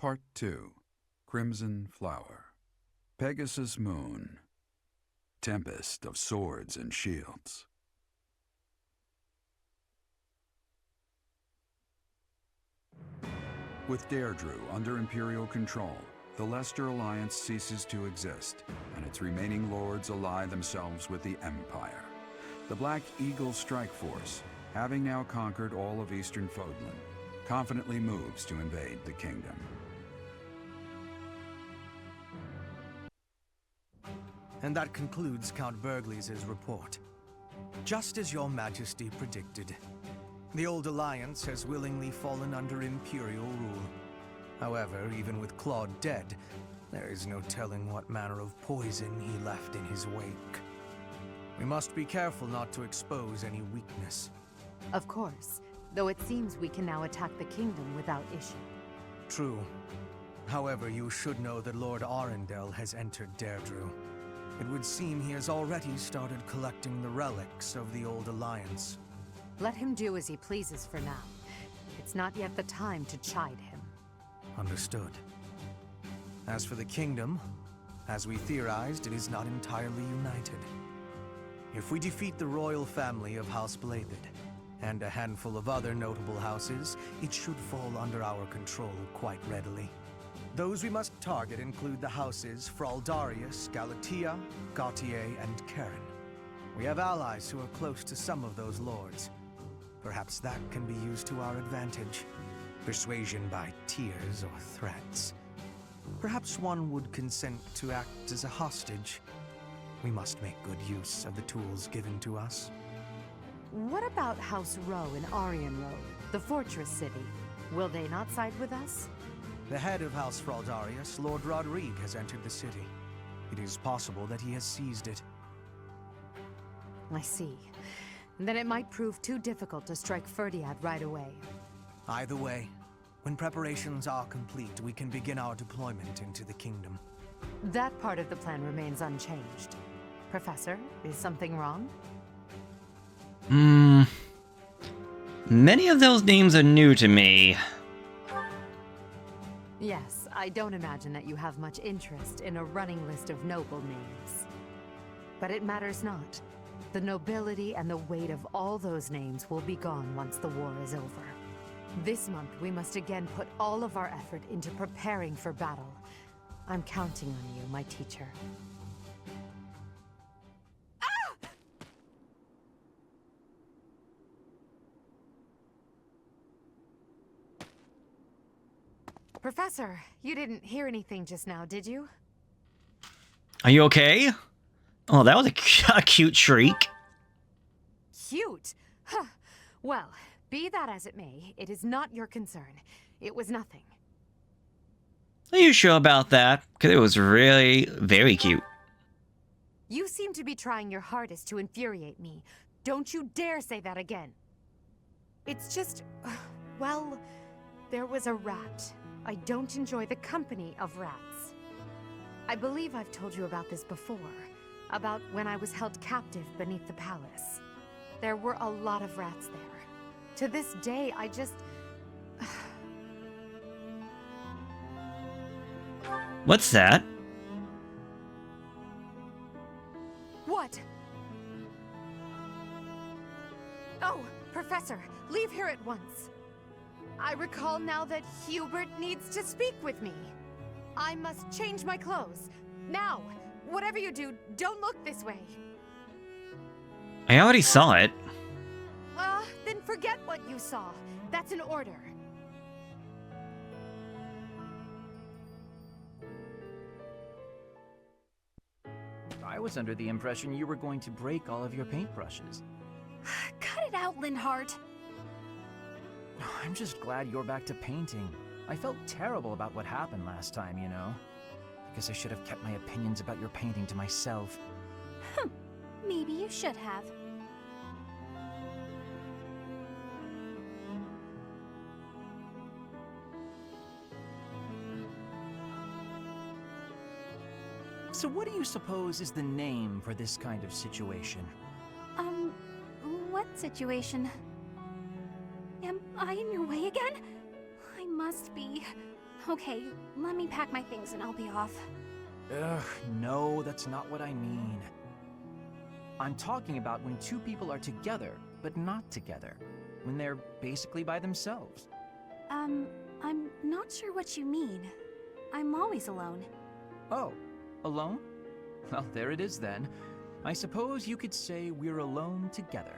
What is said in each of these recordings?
Part 2. Crimson Flower. Pegasus Moon. Tempest of Swords and Shields. With Deirdre under Imperial control, the Leicester Alliance ceases to exist, and its remaining lords ally themselves with the Empire. The Black Eagle Strike Force, having now conquered all of Eastern Fodlan, confidently moves to invade the kingdom. And that concludes Count Burgley's report. Just as your majesty predicted, the old Alliance has willingly fallen under Imperial rule. However, even with Claude dead, there is no telling what manner of poison he left in his wake. We must be careful not to expose any weakness. Of course, though it seems we can now attack the kingdom without issue. True. However, you should know that Lord Arundel has entered Deirdre. It would seem he has already started collecting the relics of the old Alliance. Let him do as he pleases for now. It's not yet the time to chide him. Understood. As for the kingdom, as we theorized, it is not entirely united. If we defeat the royal family of House Blathed, and a handful of other notable houses, it should fall under our control quite readily. Those we must target include the houses Fraldarius, Galatea, Gautier, and Karen. We have allies who are close to some of those lords. Perhaps that can be used to our advantage. Persuasion by tears or threats. Perhaps one would consent to act as a hostage. We must make good use of the tools given to us. What about House Rowe in Aryan Road, the fortress city? Will they not side with us? The head of House Fraldarius, Lord Rodrigue, has entered the city. It is possible that he has seized it. I see. Then it might prove too difficult to strike Ferdiad right away. Either way, when preparations are complete, we can begin our deployment into the kingdom. That part of the plan remains unchanged. Professor, is something wrong? Many of those names are new to me. Yes, I don't imagine that you have much interest in a running list of noble names. But it matters not. The nobility and the weight of all those names will be gone once the war is over. This month, we must again put all of our effort into preparing for battle. I'm counting on you, my teacher. Professor, you didn't hear anything just now, did you? Are you okay? Oh, that was a cute shriek. Cute? Huh. Well, be that as it may, it is not your concern. It was nothing. Are you sure about that? Because it was really very cute. You seem to be trying your hardest to infuriate me. Don't you dare say that again. It's just... well, there was a rat. I don't enjoy the company of rats. I believe I've told you about this before. About when I was held captive beneath the palace. There were a lot of rats there. To this day, I just... What's that? What? Oh, Professor, leave here at once. I recall now that Hubert needs to speak with me. I must change my clothes. Now! Whatever you do, don't look this way. I already saw it. Then forget what you saw. That's an order. I was under the impression you were going to break all of your paintbrushes. Cut it out, Linhardt. I'm just glad you're back to painting. I felt terrible about what happened last time, you know. I guess I should have kept my opinions about your painting to myself. Maybe you should have. So what do you suppose is the name for this kind of situation? What situation? Am I in your way again? I must be. Okay, let me pack my things and I'll be off. Ugh, no, that's not what I mean. I'm talking about when two people are together, but not together. When they're basically by themselves. I'm not sure what you mean. I'm always alone. Oh, alone? Well, there it is then. I suppose you could say we're alone together.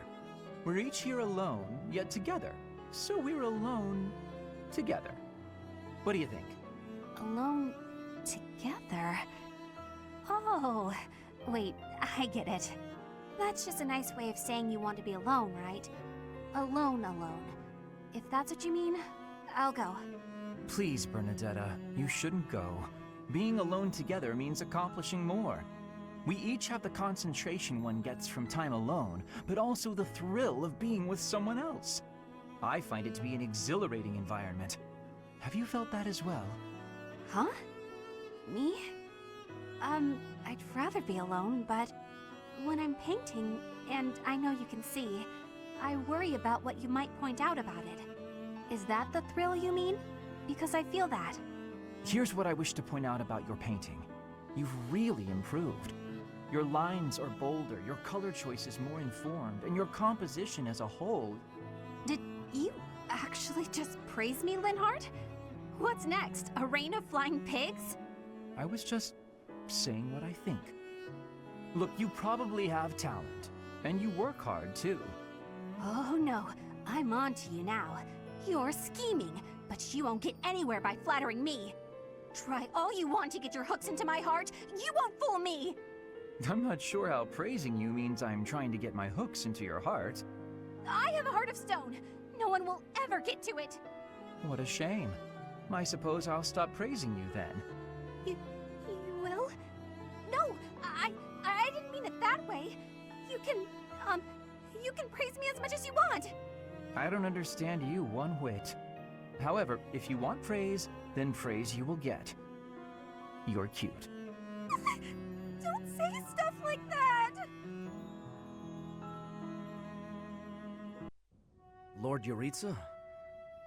We're each here alone, yet together. So we're alone together. What do you think? Alone together? Oh, wait, I get it. That's just a nice way of saying you want to be alone, right? Alone. If that's what you mean, I'll go. Please, Bernadetta, you shouldn't go. Being alone together means accomplishing more. We each have the concentration one gets from time alone, but also the thrill of being with someone else. I find it to be an exhilarating environment. Have you felt that as well? Huh? Me? I'd rather be alone, but when I'm painting, and I know you can see, I worry about what you might point out about it. Is that the thrill you mean? Because I feel that. Here's what I wish to point out about your painting. You've really improved. Your lines are bolder, your color choice is more informed, and your composition as a whole... Did you actually just praise me, Linhardt? What's next? A rain of flying pigs? I was just saying what I think. Look, you probably have talent, and you work hard too. Oh no, I'm on to you now. You're scheming, but you won't get anywhere by flattering me. Try all you want to get your hooks into my heart, you won't fool me! I'm not sure how praising you means I'm trying to get my hooks into your heart. I have a heart of stone. No one will ever get to it. What a shame. I suppose I'll stop praising you then. You will? No, I didn't mean it that way. You can praise me as much as you want. I don't understand you one whit. However, if you want praise, then praise you will get. You're cute. Don't say stuff like that! Lord Yuritsa?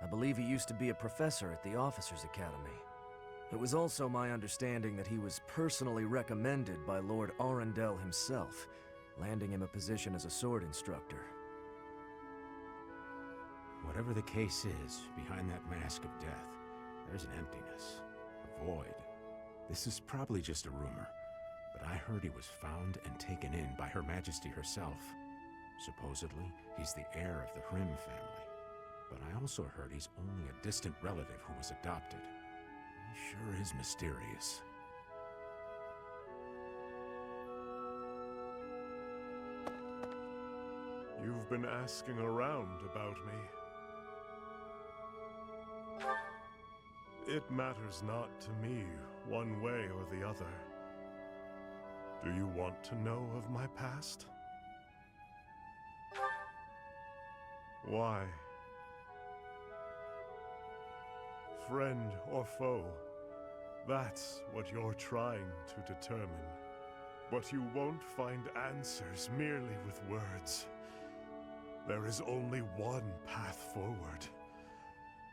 I believe he used to be a professor at the Officers' Academy. It was also my understanding that he was personally recommended by Lord Arundel himself, landing him a position as a sword instructor. Whatever the case is, behind that mask of death, there's an emptiness, a void. This is probably just a rumor, but I heard he was found and taken in by Her Majesty herself. Supposedly, he's the heir of the Hrim family, but I also heard he's only a distant relative who was adopted. He sure is mysterious. You've been asking around about me. It matters not to me, one way or the other. Do you want to know of my past? Why? Friend or foe, that's what you're trying to determine. But you won't find answers merely with words. There is only one path forward.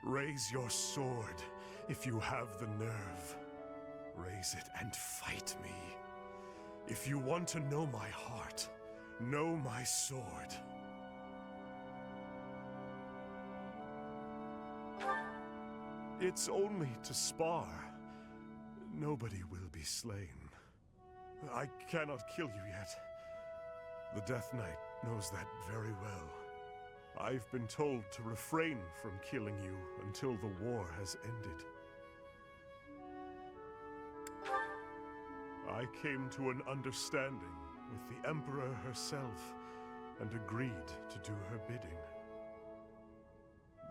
Raise your sword if you have the nerve. Raise it and fight me. If you want to know my heart, know my sword. It's only to spar. Nobody will be slain. I cannot kill you yet. The Death Knight knows that very well. I've been told to refrain from killing you until the war has ended. I came to an understanding with the Emperor herself and agreed to do her bidding.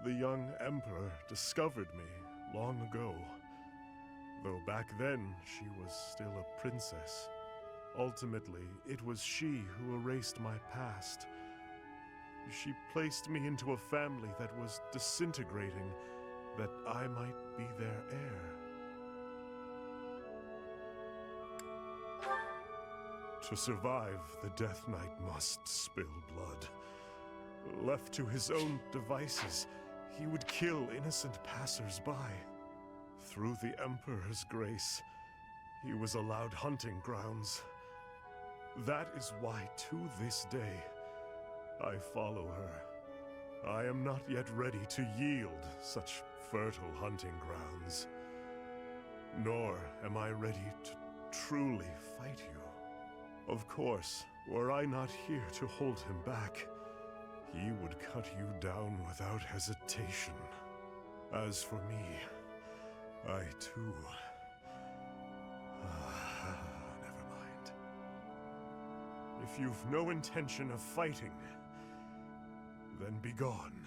The young Emperor discovered me long ago, though back then she was still a princess. Ultimately, it was she who erased my past. She placed me into a family that was disintegrating, that I might be their heir. To survive, the Death Knight must spill blood. Left to his own devices, he would kill innocent passers-by. through the Emperor's grace, he was allowed hunting grounds. That is why, to this day, I follow her. I am not yet ready to yield such fertile hunting grounds. Nor am I ready to truly fight you. Of course, were I not here to hold him back, he would cut you down without hesitation. As for me, I too... never mind. If you've no intention of fighting, then be gone.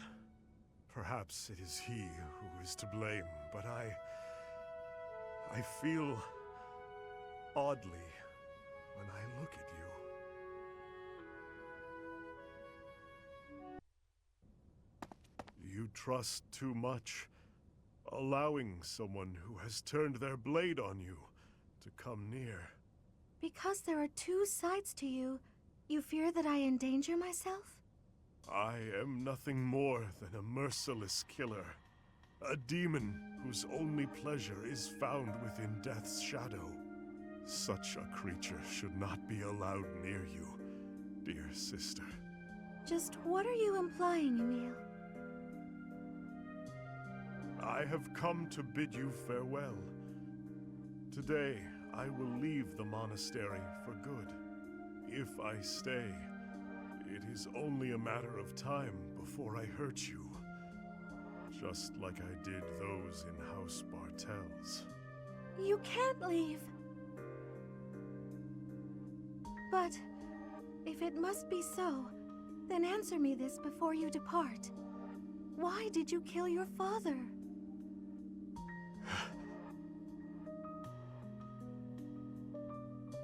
Perhaps it is he who is to blame, but I feel oddly when I look at you. You trust too much, allowing someone who has turned their blade on you to come near. Because there are two sides to you, you fear that I endanger myself? I am nothing more than a merciless killer. A demon whose only pleasure is found within death's shadow. Such a creature should not be allowed near you, dear sister. Just what are you implying, Emil? I have come to bid you farewell. Today, I will leave the monastery for good. If I stay, it is only a matter of time before I hurt you. Just like I did those in House Bartels. You can't leave. But if it must be so, then answer me this before you depart. Why did you kill your father?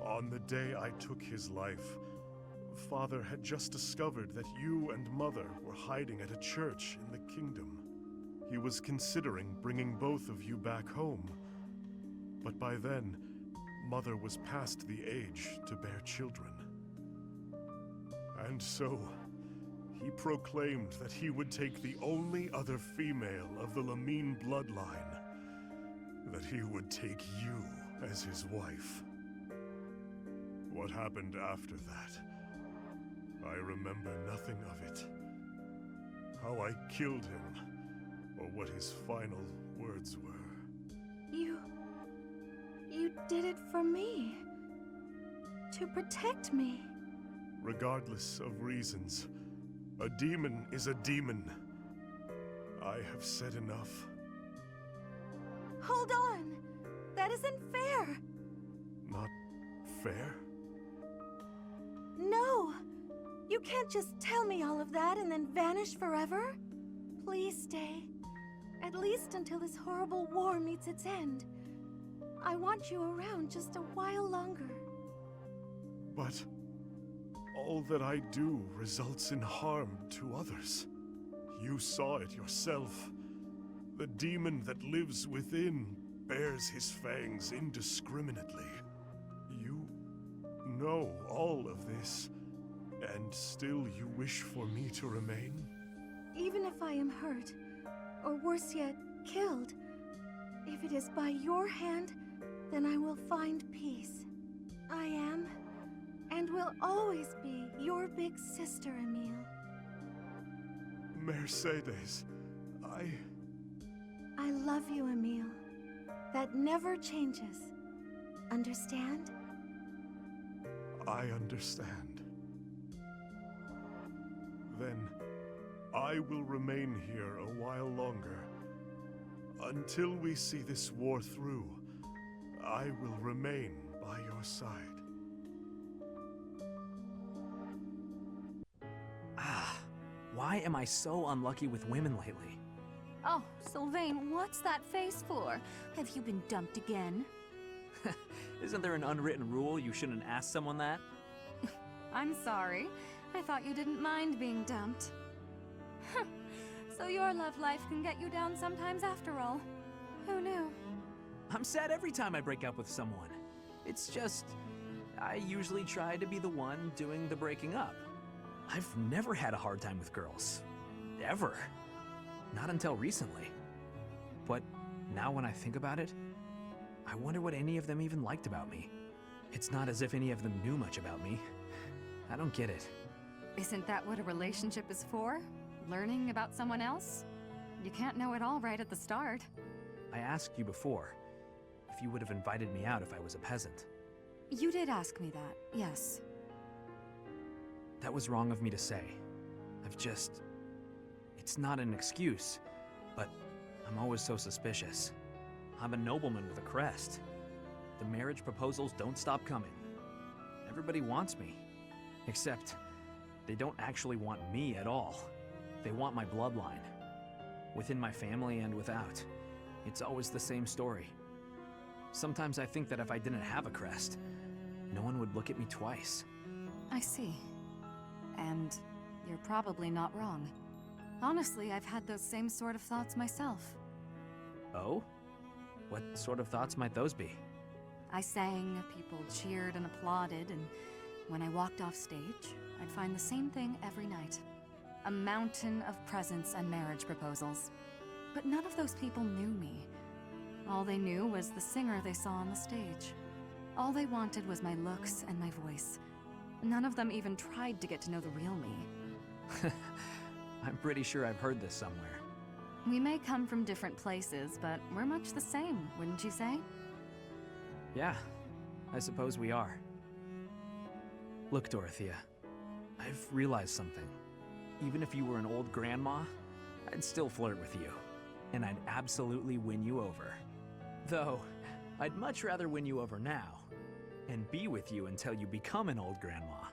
On the day I took his life, Father had just discovered that you and Mother were hiding at a church in the kingdom. He was considering bringing both of you back home. But by then, Mother was past the age to bear children. And so, he proclaimed that he would take the only other female of the Lamine bloodline. That he would take you as his wife. What happened after that? I remember nothing of it. How I killed him, or what his final words were. You did it for me. To protect me. Regardless of reasons, a demon is a demon. I have said enough. Hold on! That isn't fair! Not fair? No! You can't just tell me all of that and then vanish forever. Please stay. At least until this horrible war meets its end. I want you around just a while longer. But all that I do results in harm to others. You saw it yourself. The demon that lives within bears his fangs indiscriminately. You know all of this, and still you wish for me to remain? Even if I am hurt, or worse yet, killed, if it is by your hand, then I will find peace. I am, and will always be, your big sister, Emil. Mercedes, I love you, Emil. That never changes. Understand? I understand. Then, I will remain here a while longer. Until we see this war through, I will remain by your side. Why am I so unlucky with women lately? Oh, Sylvain, what's that face for? Have you been dumped again? Isn't there an unwritten rule you shouldn't ask someone that? I'm sorry. I thought you didn't mind being dumped. So your love life can get you down sometimes after all. Who knew? I'm sad every time I break up with someone. It's just, I usually try to be the one doing the breaking up. I've never had a hard time with girls. Ever. Not until recently. But Now when I think about it, I wonder what any of them even liked about me. It's not as if any of them knew much about me. I don't get it. Isn't that what a relationship is for? Learning about someone else? You can't know it all right at the start. I asked you before if you would have invited me out if I was a peasant. You did ask me that, yes. That was wrong of me to say. It's not an excuse, but I'm always so suspicious. I'm a nobleman with a crest. The marriage proposals don't stop coming. Everybody wants me. Except, they don't actually want me at all. They want my bloodline. Within my family and without. It's always the same story. Sometimes I think that if I didn't have a crest, no one would look at me twice. I see. And you're probably not wrong. Honestly, I've had those same sort of thoughts myself. Oh? What sort of thoughts might those be? I sang, people cheered and applauded, and when I walked off stage, I'd find the same thing every night. A mountain of presents and marriage proposals. But none of those people knew me. All they knew was the singer they saw on the stage. All they wanted was my looks and my voice. None of them even tried to get to know the real me. I'm pretty sure I've heard this somewhere. We may come from different places, but we're much the same, wouldn't you say? Yeah, I suppose we are. Look, Dorothea, I've realized something. Even if you were an old grandma, I'd still flirt with you. And I'd absolutely win you over. Though, I'd much rather win you over now, and be with you until you become an old grandma.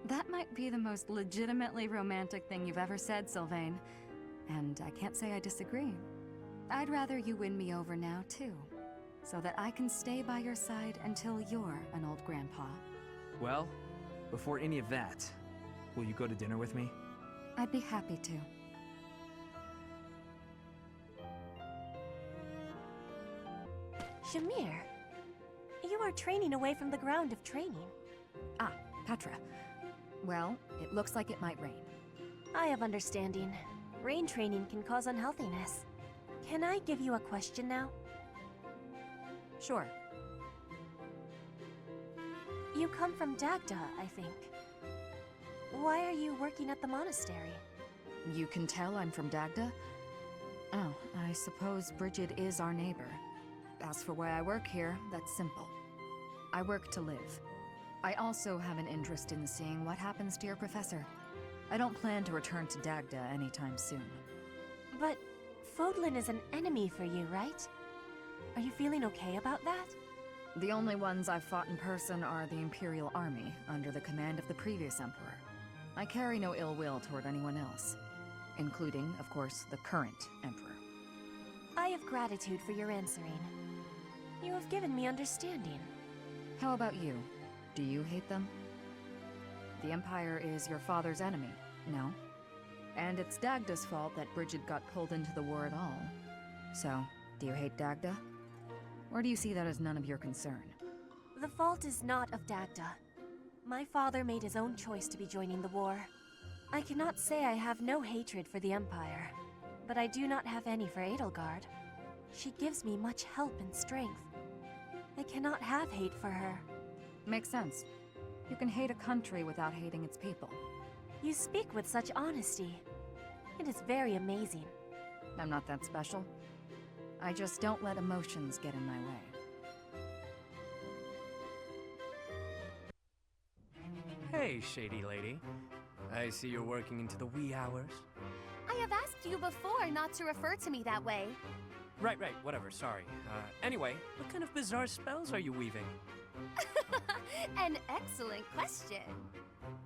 That might be the most legitimately romantic thing you've ever said, Sylvain. And I can't say I disagree. I'd rather you win me over now, too. So that I can stay by your side until you're an old grandpa. Well, before any of that, will you go to dinner with me? I'd be happy to. Shamir, you are training away from the ground of training. Ah, Petra. Well, it looks like it might rain. I have understanding. Rain training can cause unhealthiness. Can I give you a question now? Sure. You come from Dagda, I think. Why are you working at the monastery? You can tell I'm from Dagda? Oh, I suppose Bridget is our neighbor. As for why I work here, that's simple. I work to live. I also have an interest in seeing what happens to your professor. I don't plan to return to Dagda anytime soon. But Fodlan is an enemy for you, right? Are you feeling okay about that? The only ones I've fought in person are the Imperial Army, under the command of the previous Emperor. I carry no ill will toward anyone else, including, of course, the current Emperor. I have gratitude for your answering. You have given me understanding. How about you? Do you hate them? The Empire is your father's enemy, no? And it's Dagda's fault that Bridget got pulled into the war at all. So, do you hate Dagda? Or do you see that as none of your concern? The fault is not of Dagda. My father made his own choice to be joining the war. I cannot say I have no hatred for the Empire, but I do not have any for Edelgard. She gives me much help and strength. I cannot have hate for her. Makes sense. You can hate a country without hating its people. You speak with such honesty. It is very amazing. I'm not that special. I just don't let emotions get in my way. Hey, shady lady. I see you're working into the wee hours. I have asked you before not to refer to me that way. Right, whatever, sorry. Anyway, what kind of bizarre spells are you weaving? An excellent question.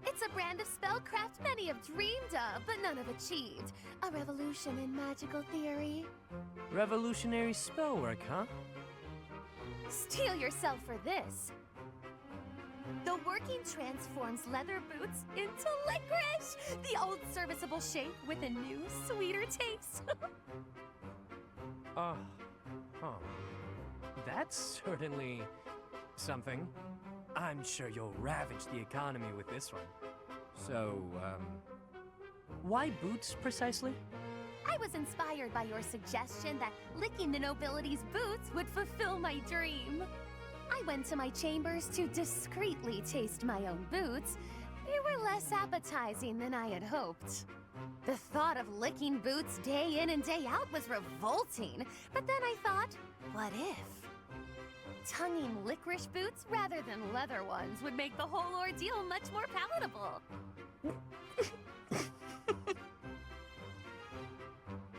It's a brand of spellcraft many have dreamed of, but none have achieved. A revolution in magical theory. Revolutionary spellwork, huh? Steel yourself for this. The working transforms leather boots into licorice! The old serviceable shape with a new, sweeter taste. Huh. That's certainly something. I'm sure you'll ravage the economy with this one. So, why boots precisely? I I was inspired by your suggestion that licking the nobility's boots would fulfill my dream. I went to my chambers to discreetly taste my own boots. They were less appetizing than I had hoped. The thought of licking boots day in and day out was revolting, but then I thought, what if? Tonguing licorice boots rather than leather ones would make the whole ordeal much more palatable.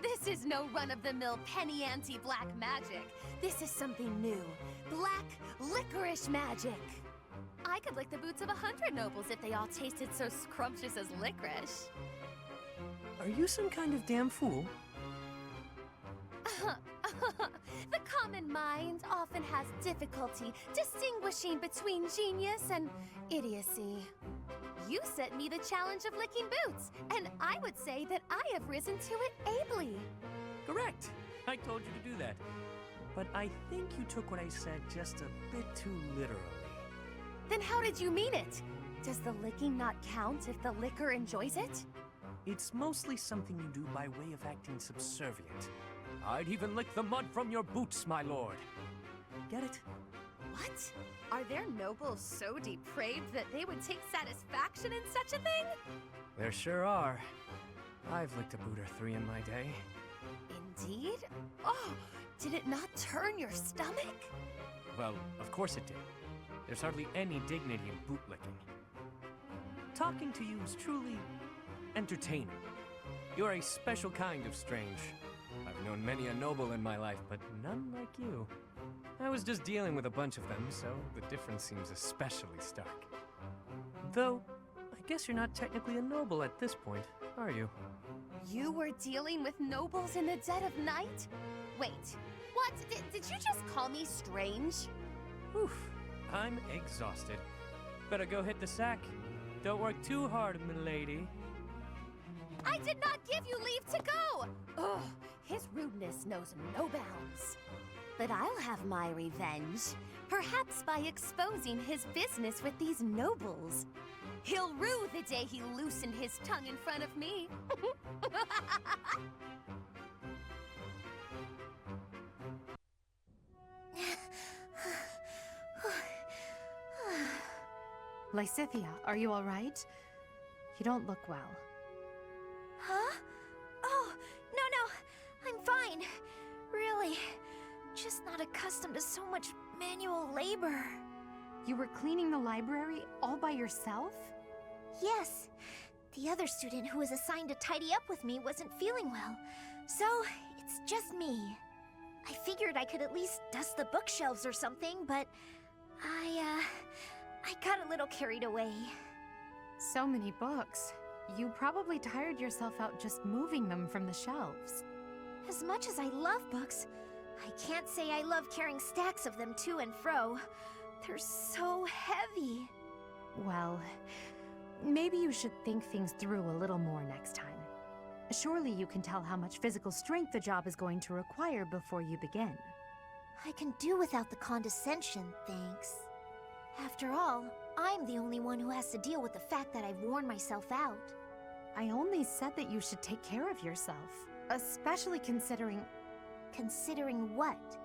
This is no run-of-the-mill penny ante black magic. This is something new. Black licorice magic. I could lick the boots of 100 nobles if they all tasted so scrumptious as licorice. Are you some kind of damn fool? The common mind often has difficulty distinguishing between genius and idiocy. You set me the challenge of licking boots, and I would say that I have risen to it ably. Correct. I told you to do that. But I think you took what I said just a bit too literally. Then how did you mean it? Does the licking not count if the licker enjoys it? It's mostly something you do by way of acting subservient. I'd even lick the mud from your boots, my lord. Get it? What? Are there nobles so depraved that they would take satisfaction in such a thing? There sure are. I've licked a boot or 3 in my day. Indeed? Oh, did it not turn your stomach? Well, of course it did. There's hardly any dignity in bootlicking. Talking to you is truly entertaining. You're a special kind of strange. I've known many a noble in my life, but none like you. I was just dealing with a bunch of them, so the difference seems especially stark. Though, I guess you're not technically a noble at this point, are you? You were dealing with nobles in the dead of night? Wait, what? Did you just call me strange? Oof, I'm exhausted. Better go hit the sack. Don't work too hard, milady. I did not give you leave to go! Ugh, his rudeness knows no bounds. But I'll have my revenge, perhaps by exposing his business with these nobles. He'll rue the day he loosened his tongue in front of me. Lysithea, are you all right? You don't look well. Huh? Oh, no, I'm fine. Really. Just not accustomed to so much manual labor. You were cleaning the library all by yourself? Yes. The other student who was assigned to tidy up with me wasn't feeling well, so it's just me. I figured I could at least dust the bookshelves or something, but I got a little carried away. So many books. You probably tired yourself out just moving them from the shelves. As much as I love books, I can't say I love carrying stacks of them to and fro. They're so heavy. Well, maybe you should think things through a little more next time. Surely you can tell how much physical strength the job is going to require before you begin. I can do without the condescension, thanks. After all, I'm the only one who has to deal with the fact that I've worn myself out. I only said that you should take care of yourself, especially considering... Considering what?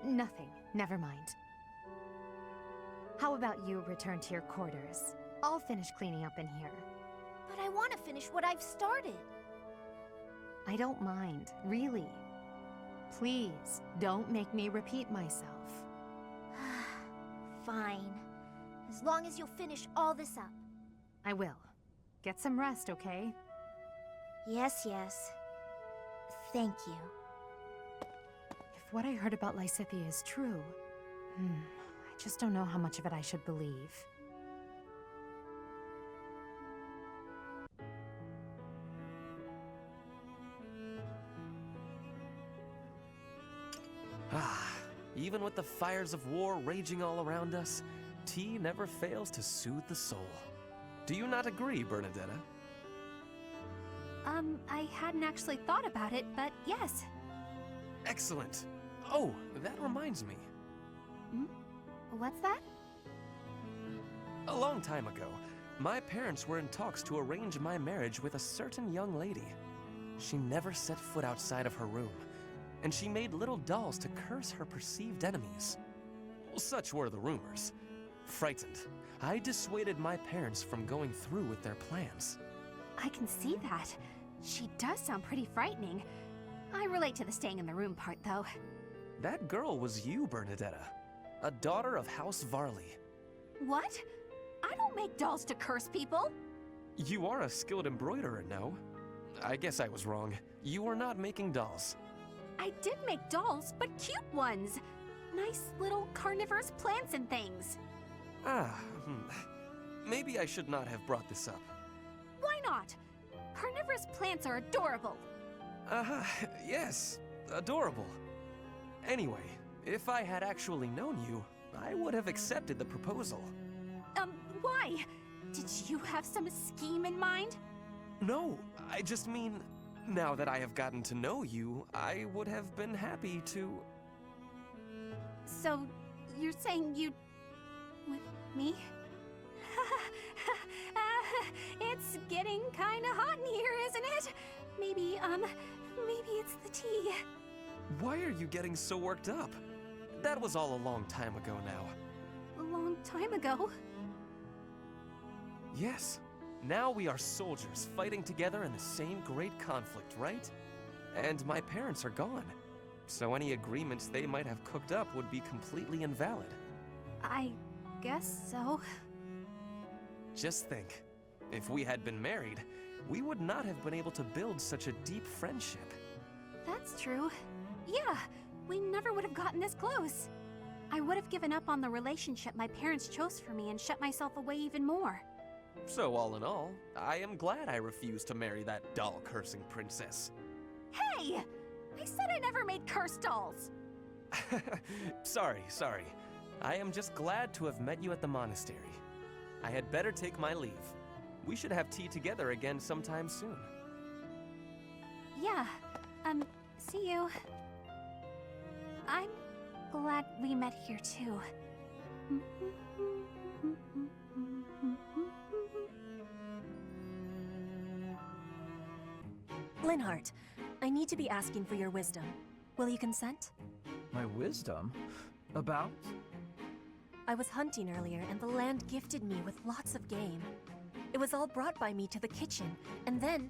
Nothing. Never mind. How about you return to your quarters? I'll finish cleaning up in here. But I want to finish what I've started. I don't mind, really. Please, don't make me repeat myself. Fine. As long as you'll finish all this up. I will. Get some rest, okay? Yes. Thank you. If what I heard about Lysithea is true, I just don't know how much of it I should believe. Even with the fires of war raging all around us, tea never fails to soothe the soul. Do you not agree, Bernadetta? I hadn't actually thought about it, but yes. Excellent. Oh, that reminds me. What's that? A long time ago, my parents were in talks to arrange my marriage with a certain young lady. She never set foot outside of her room, and she made little dolls to curse her perceived enemies. Such were the rumors. Frightened, I dissuaded my parents from going through with their plans. I can see that. She does sound pretty frightening. I relate to the staying in the room part, though. That girl was you, Bernadetta, a daughter of House Varley. What? I don't make dolls to curse people. You are a skilled embroiderer, no? I guess I was wrong. You are not making dolls. I did make dolls, but cute ones. Nice little carnivorous plants and things. Maybe I should not have brought this up. Why not? Carnivorous plants are adorable. Yes, adorable. Anyway, if I had actually known you, I would have accepted the proposal. Why? Did you have some scheme in mind? No, I just mean, now that I have gotten to know you, I would have been happy to... So, you're saying you'd... with me? It's getting kinda hot in here, isn't it? Maybe it's the tea. Why are you getting so worked up? That was all a long time ago now. A long time ago? Yes. Now we are soldiers fighting together in the same great conflict, right? And my parents are gone. So any agreements they might have cooked up would be completely invalid. I guess so. Just think, if we had been married, we would not have been able to build such a deep friendship. That's true. Yeah, we never would have gotten this close. I would have given up on the relationship my parents chose for me and shut myself away even more. So all in all, I am glad I refused to marry that doll-cursing princess. Hey! I said I never made cursed dolls! Sorry. I am just glad to have met you at the monastery. I had better take my leave. We should have tea together again sometime soon. Yeah, see you. I'm glad we met here too. Linhardt, I need to be asking for your wisdom. Will you consent? My wisdom? About? I was hunting earlier, and the land gifted me with lots of game. It was all brought by me to the kitchen, and then...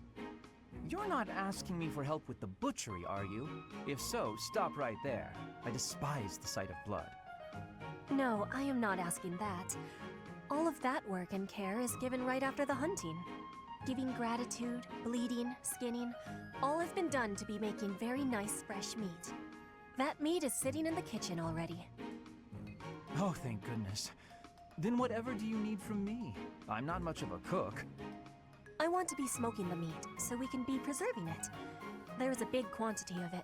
You're not asking me for help with the butchery, are you? If so, stop right there. I despise the sight of blood. No, I am not asking that. All of that work and care is given right after the hunting. Giving gratitude, bleeding, skinning, all has been done to be making very nice fresh meat. That meat is sitting in the kitchen already. Oh, thank goodness. Then whatever do you need from me? I'm not much of a cook. I want to be smoking the meat, so we can be preserving it. There is a big quantity of it.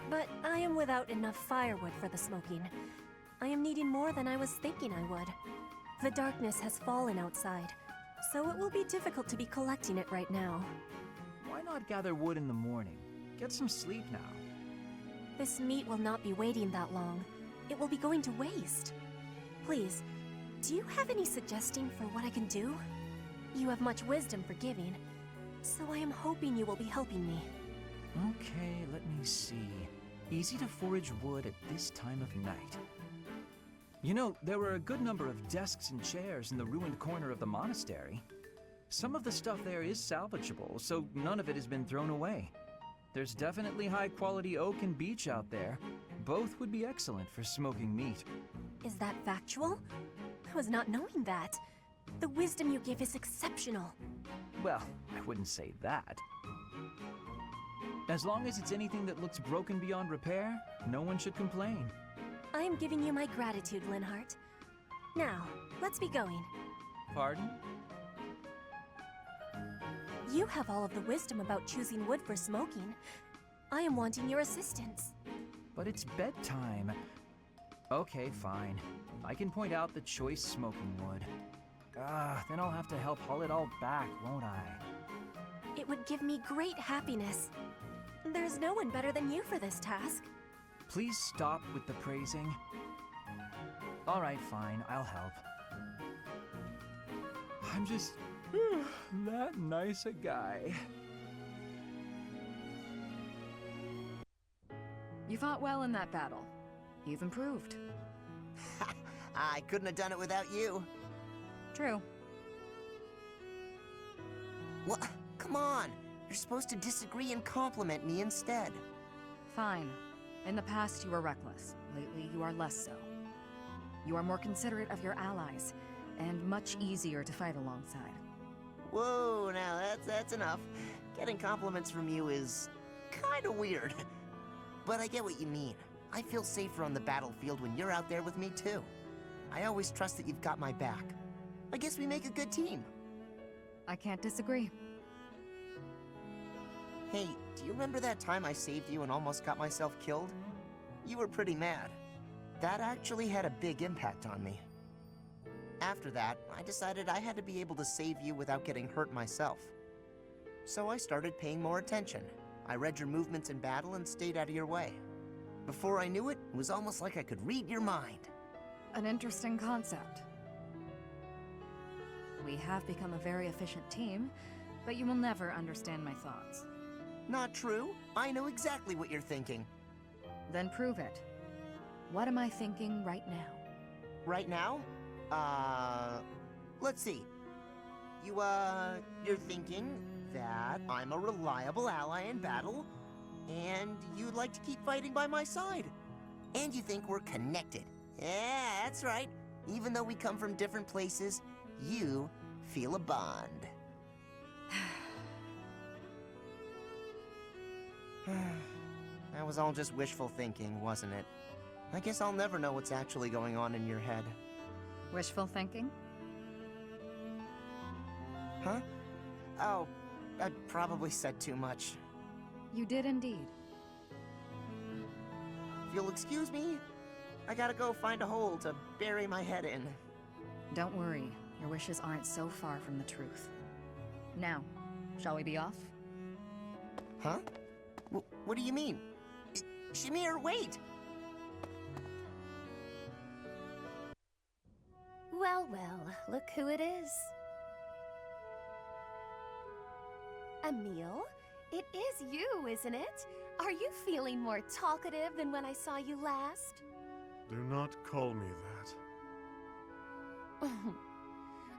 But I am without enough firewood for the smoking. I am needing more than I was thinking I would. The darkness has fallen outside, so it will be difficult to be collecting it right now. Why not gather wood in the morning? Get some sleep now. This meat will not be waiting that long. It will be going to waste. Please, do you have any suggestion for what I can do? You have much wisdom for giving, so I am hoping you will be helping me. Okay, let me see. Easy to forage wood at this time of night. You know, there were a good number of desks and chairs in the ruined corner of the monastery. Some of the stuff there is salvageable, so none of it has been thrown away. There's definitely high-quality oak and beech out there. Both would be excellent for smoking meat. Is that factual? I was not knowing that. The wisdom you give is exceptional. Well, I wouldn't say that. As long as it's anything that looks broken beyond repair, no one should complain. I am giving you my gratitude, Linhardt. Now, let's be going. Pardon? You have all of the wisdom about choosing wood for smoking. I am wanting your assistance. But it's bedtime. Okay, fine. I can point out the choice smoking wood. Then I'll have to help haul it all back, won't I? It would give me great happiness. There's no one better than you for this task. Please stop with the praising. All right, fine, I'll help. I'm just that nice a guy. You fought well in that battle. You've improved. I couldn't have done it without you. True. What? Come on! You're supposed to disagree and compliment me instead. Fine. In the past, you were reckless. Lately, you are less so. You are more considerate of your allies, and much easier to fight alongside. Whoa, now that's enough. Getting compliments from you is kinda weird. But I get what you mean. I feel safer on the battlefield when you're out there with me, too. I always trust that you've got my back. I guess we make a good team. I can't disagree. Hey, do you remember that time I saved you and almost got myself killed? You were pretty mad. That actually had a big impact on me. After that, I decided I had to be able to save you without getting hurt myself. So I started paying more attention. I read your movements in battle and stayed out of your way. Before I knew it, it was almost like I could read your mind. An interesting concept. We have become a very efficient team, but you will never understand my thoughts. Not true. I know exactly what you're thinking. Then prove it. What am I thinking right now? Right now? Let's see. You're thinking that I'm a reliable ally in battle, and you'd like to keep fighting by my side. And you think we're connected. Yeah, that's right. Even though we come from different places, you feel a bond. That was all just wishful thinking, wasn't it? I guess I'll never know what's actually going on in your head. Wishful thinking? Huh? Oh, I probably said too much. You did indeed. If you'll excuse me, I gotta go find a hole to bury my head in. Don't worry, your wishes aren't so far from the truth. Now, shall we be off? Huh? What do you mean? Shamir, wait! Well, well, look who it is. Emil, it is you, isn't it? Are you feeling more talkative than when I saw you last? Do not call me that.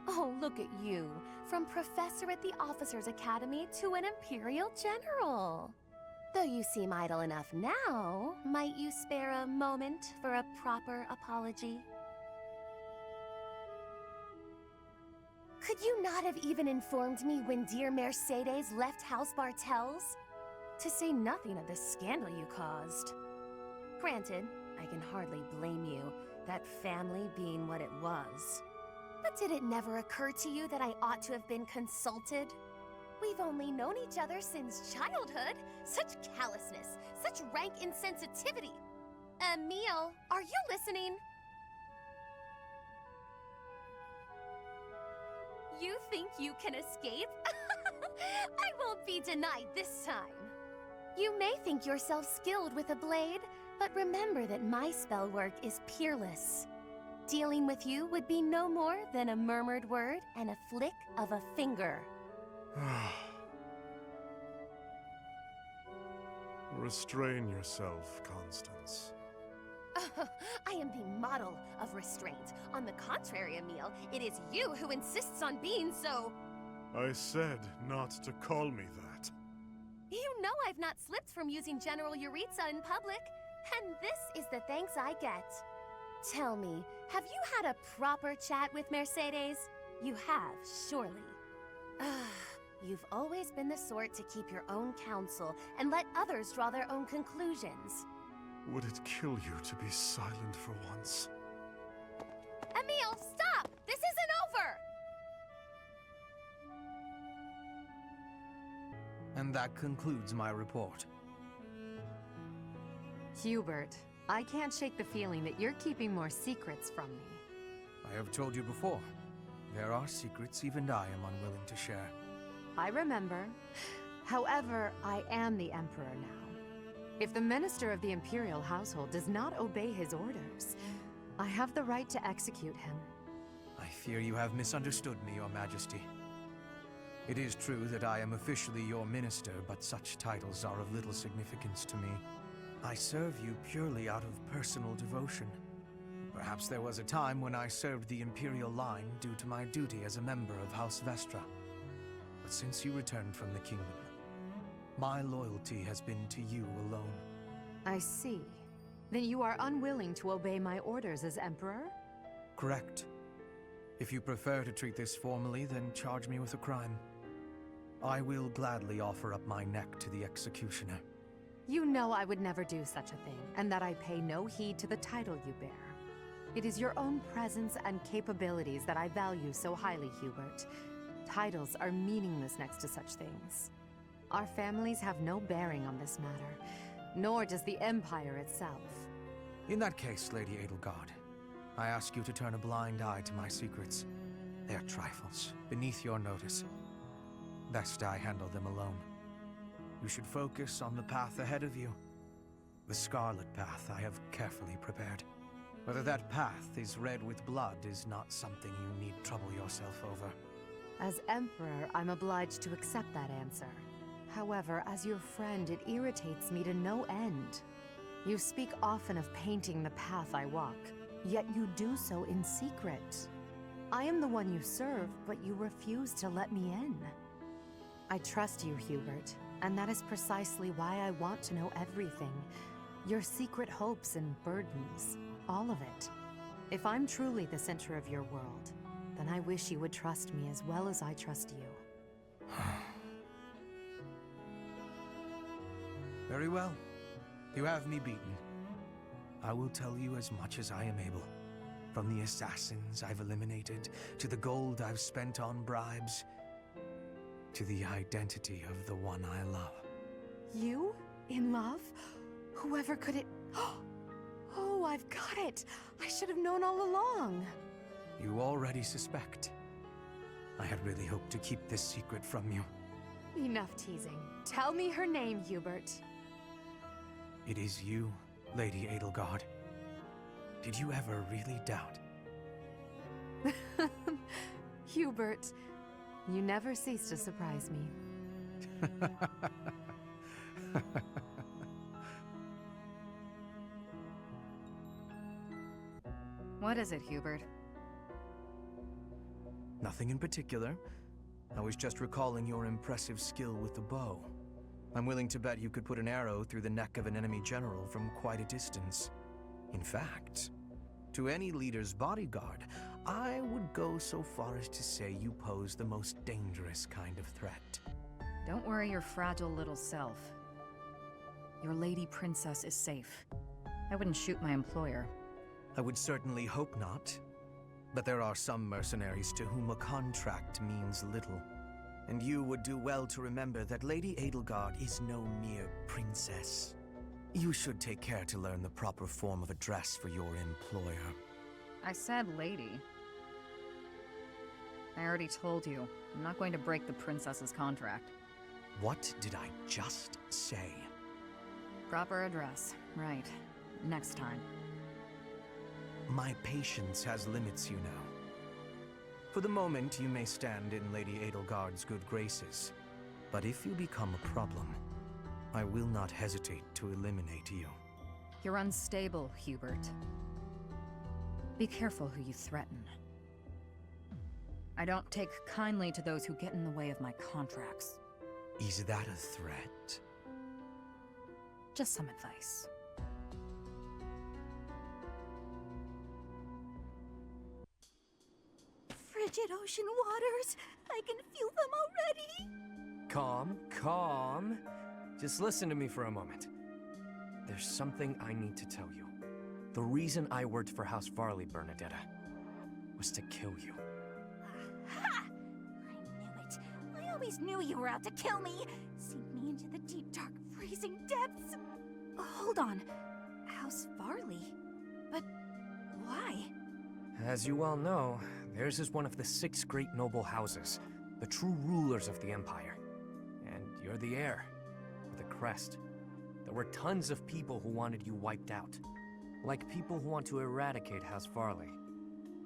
Oh, look at you. From professor at the Officers' Academy to an Imperial General. Though you seem idle enough now, might you spare a moment for a proper apology? Could you not have even informed me when dear Mercedes left House Bartels? To say nothing of the scandal you caused. Granted, I can hardly blame you, that family being what it was. But did it never occur to you that I ought to have been consulted? We've only known each other since childhood. Such callousness, such rank insensitivity. Emil, are you listening? You think you can escape? I won't be denied this time. You may think yourself skilled with a blade, but remember that my spell work is peerless. Dealing with you would be no more than a murmured word and a flick of a finger. Restrain yourself, Constance. I am the model of restraint. On the contrary, Emil, it is you who insists on being so... I said not to call me that. You know I've not slipped from using General Yuritsa in public, and this is the thanks I get. Tell me, have you had a proper chat with Mercedes? You have, surely. You've always been the sort to keep your own counsel and let others draw their own conclusions. Would it kill you to be silent for once? Emil, stop! This isn't over! And that concludes my report. Hubert, I can't shake the feeling that you're keeping more secrets from me. I have told you before, there are secrets even I am unwilling to share. I remember. However, I am the Emperor now. If the Minister of the Imperial Household does not obey his orders, I have the right to execute him. I fear you have misunderstood me, Your Majesty. It is true that I am officially your minister, but such titles are of little significance to me. I serve you purely out of personal devotion. Perhaps there was a time when I served the Imperial line due to my duty as a member of House Vestra. But since you returned from the kingdom, my loyalty has been to you alone. I see. Then you are unwilling to obey my orders as Emperor? Correct. If you prefer to treat this formally, then charge me with a crime. I will gladly offer up my neck to the executioner. You know I would never do such a thing, and that I pay no heed to the title you bear. It is your own presence and capabilities that I value so highly, Hubert. Titles are meaningless next to such things. Our families have no bearing on this matter, nor does the Empire itself. In that case, Lady Edelgard, I ask you to turn a blind eye to my secrets. They are trifles, beneath your notice. Best I handle them alone. You should focus on the path ahead of you. The Scarlet Path I have carefully prepared. Whether that path is red with blood is not something you need trouble yourself over. As Emperor, I'm obliged to accept that answer. However, as your friend, it irritates me to no end. You speak often of painting the path I walk, yet you do so in secret. I am the one you serve, but you refuse to let me in. I trust you, Hubert, and that is precisely why I want to know everything. Your secret hopes and burdens, all of it. If I'm truly the center of your world, then I wish you would trust me as well as I trust you. Very well. You have me beaten. I will tell you as much as I am able. From the assassins I've eliminated, to the gold I've spent on bribes, to the identity of the one I love. You? In love? Whoever could it... Oh, I've got it! I should have known all along! You already suspect. I had really hoped to keep this secret from you. Enough teasing. Tell me her name, Hubert. It is you, Lady Edelgard. Did you ever really doubt? Hubert, you never cease to surprise me. What is it, Hubert? Nothing in particular. I was just recalling your impressive skill with the bow. I'm willing to bet you could put an arrow through the neck of an enemy general from quite a distance. In fact, to any leader's bodyguard, I would go so far as to say you pose the most dangerous kind of threat. Don't worry your fragile little self. Your lady princess is safe. I wouldn't shoot my employer. I would certainly hope not. But there are some mercenaries to whom a contract means little. And you would do well to remember that Lady Edelgard is no mere princess. You should take care to learn the proper form of address for your employer. I said lady. I already told you, I'm not going to break the princess's contract. What did I just say? Proper address. Right. Next time. My patience has limits, you know. For the moment, you may stand in Lady Edelgard's good graces. But if you become a problem, I will not hesitate to eliminate you. You're unstable, Hubert. Be careful who you threaten. I don't take kindly to those who get in the way of my contracts. Is that a threat? Just some advice. Frigid ocean waters! I can feel them already! Calm, calm. Just listen to me for a moment. There's something I need to tell you. The reason I worked for House Varley, Bernadetta, was to kill you. Ha! I knew it. I always knew you were out to kill me. Sink me into the deep, dark, freezing depths. Hold on. House Varley? But why? As you well know, theirs is one of the 6 great noble houses, the true rulers of the Empire. And you're the heir, with a crest. There were tons of people who wanted you wiped out. Like people who want to eradicate House Varley.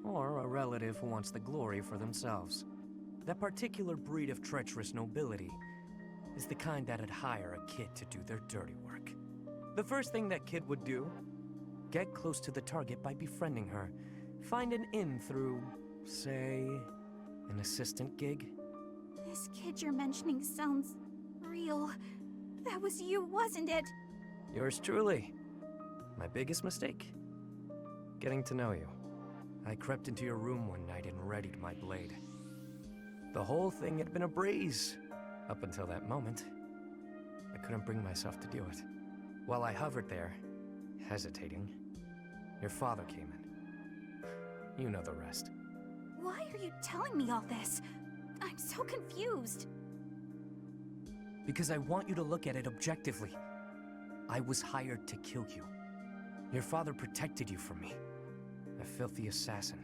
Or a relative who wants the glory for themselves. That particular breed of treacherous nobility is the kind that'd hire a kid to do their dirty work. The first thing that kid would do, get close to the target by befriending her. Find an in through, say, an assistant gig. This kid you're mentioning sounds real. That was you, wasn't it? Yours truly. My biggest mistake? Getting to know you. I crept into your room one night and readied my blade. The whole thing had been a breeze. Up until that moment, I couldn't bring myself to do it. While I hovered there, hesitating, your father came in. You know the rest. Why are you telling me all this? I'm so confused. Because I want you to look at it objectively. I was hired to kill you. Your father protected you from me. A filthy assassin.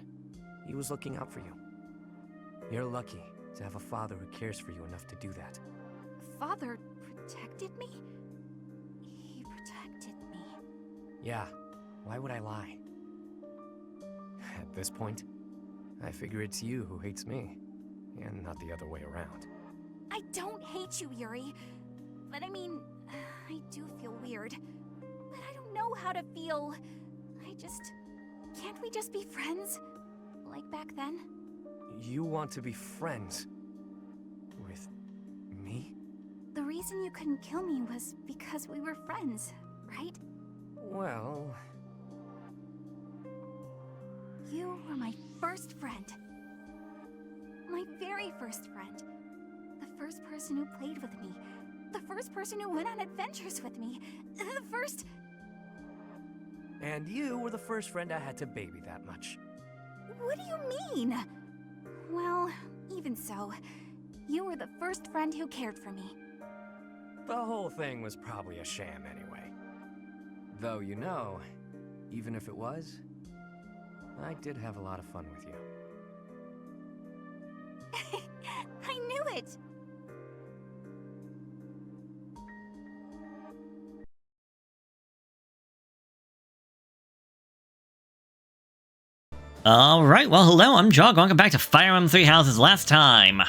He was looking out for you. You're lucky to have a father who cares for you enough to do that. Father protected me? He protected me. Yeah, why would I lie? At this point, I figure it's you who hates me, and not the other way around. I don't hate you, Yuri. But I mean, I do feel weird. But I don't know how to feel. Can't we just be friends? Like back then? You want to be friends with me? The reason you couldn't kill me was because we were friends, right? Well... You were my first friend. My very first friend. The first person who played with me. The first person who went on adventures with me. The first... And you were the first friend I had to baby that much. What do you mean? Well, even so, you were the first friend who cared for me. The whole thing was probably a sham anyway. Though, you know, even if it was, I did have a lot of fun with you. I knew it! Alright, well hello, I'm Jog. Welcome back to Fire Emblem Three Houses. Last time.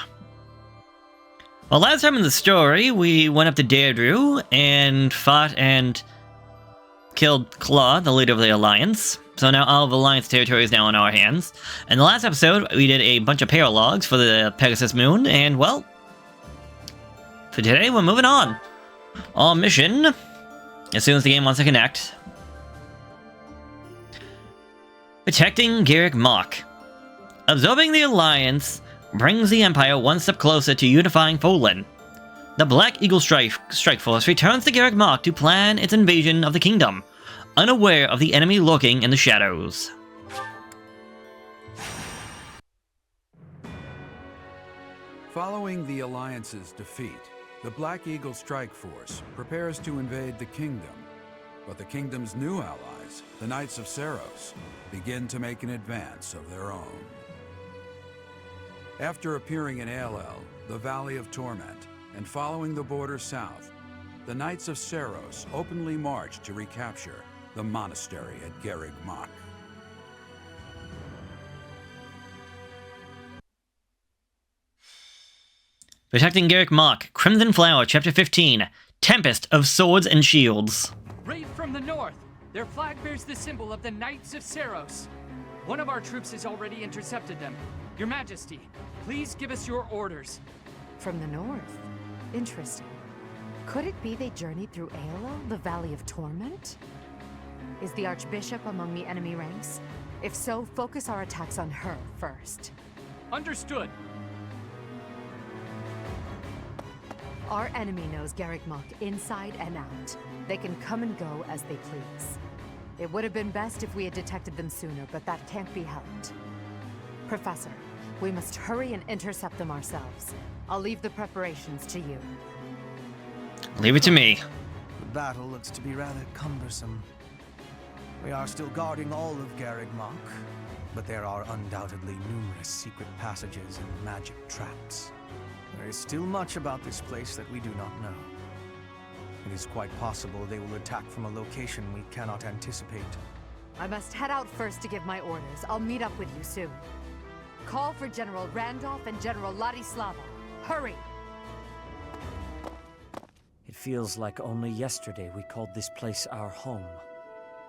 Well, last time in the story, we went up to Deirdre and fought and killed Claw, the leader of the Alliance. So now all of Alliance territory is now in our hands. In the last episode, we did a bunch of paralogs for the Pegasus Moon, and well, for today we're moving on. Our mission, as soon as the game wants to connect, protecting Garreg Mach. Absorbing the Alliance brings the Empire one step closer to unifying Poland. The Black Eagle Strike Force returns to Garreg Mach to plan its invasion of the kingdom, unaware of the enemy lurking in the shadows. Following the Alliance's defeat, the Black Eagle Strike Force prepares to invade the kingdom. But the kingdom's new allies, the Knights of Seiros, begin to make an advance of their own. After appearing in Aelel, the Valley of Torment, and following the border south, the Knights of Seiros openly march to recapture the monastery at Garreg Mach. Protecting Garreg Mach, Crimson Flower, Chapter 15, Tempest of Swords and Shields. Raid from the north! Their flag bears the symbol of the Knights of Seiros. One of our troops has already intercepted them. Your Majesty, please give us your orders. From the north? Interesting. Could it be they journeyed through Aelel, the Valley of Torment? Is the Archbishop among the enemy ranks? If so, focus our attacks on her first. Understood. Our enemy knows Garreg Mach inside and out. They can come and go as they please. It would have been best if we had detected them sooner, but that can't be helped. Professor, we must hurry and intercept them ourselves. I'll leave the preparations to you. Leave it to me. The battle looks to be rather cumbersome. We are still guarding all of Garreg Mach, but there are undoubtedly numerous secret passages and magic traps. There is still much about this place that we do not know. It is quite possible they will attack from a location we cannot anticipate. I must head out first to give my orders. I'll meet up with you soon. Call for General Randolph and General Ladislava. Hurry! It feels like only yesterday we called this place our home.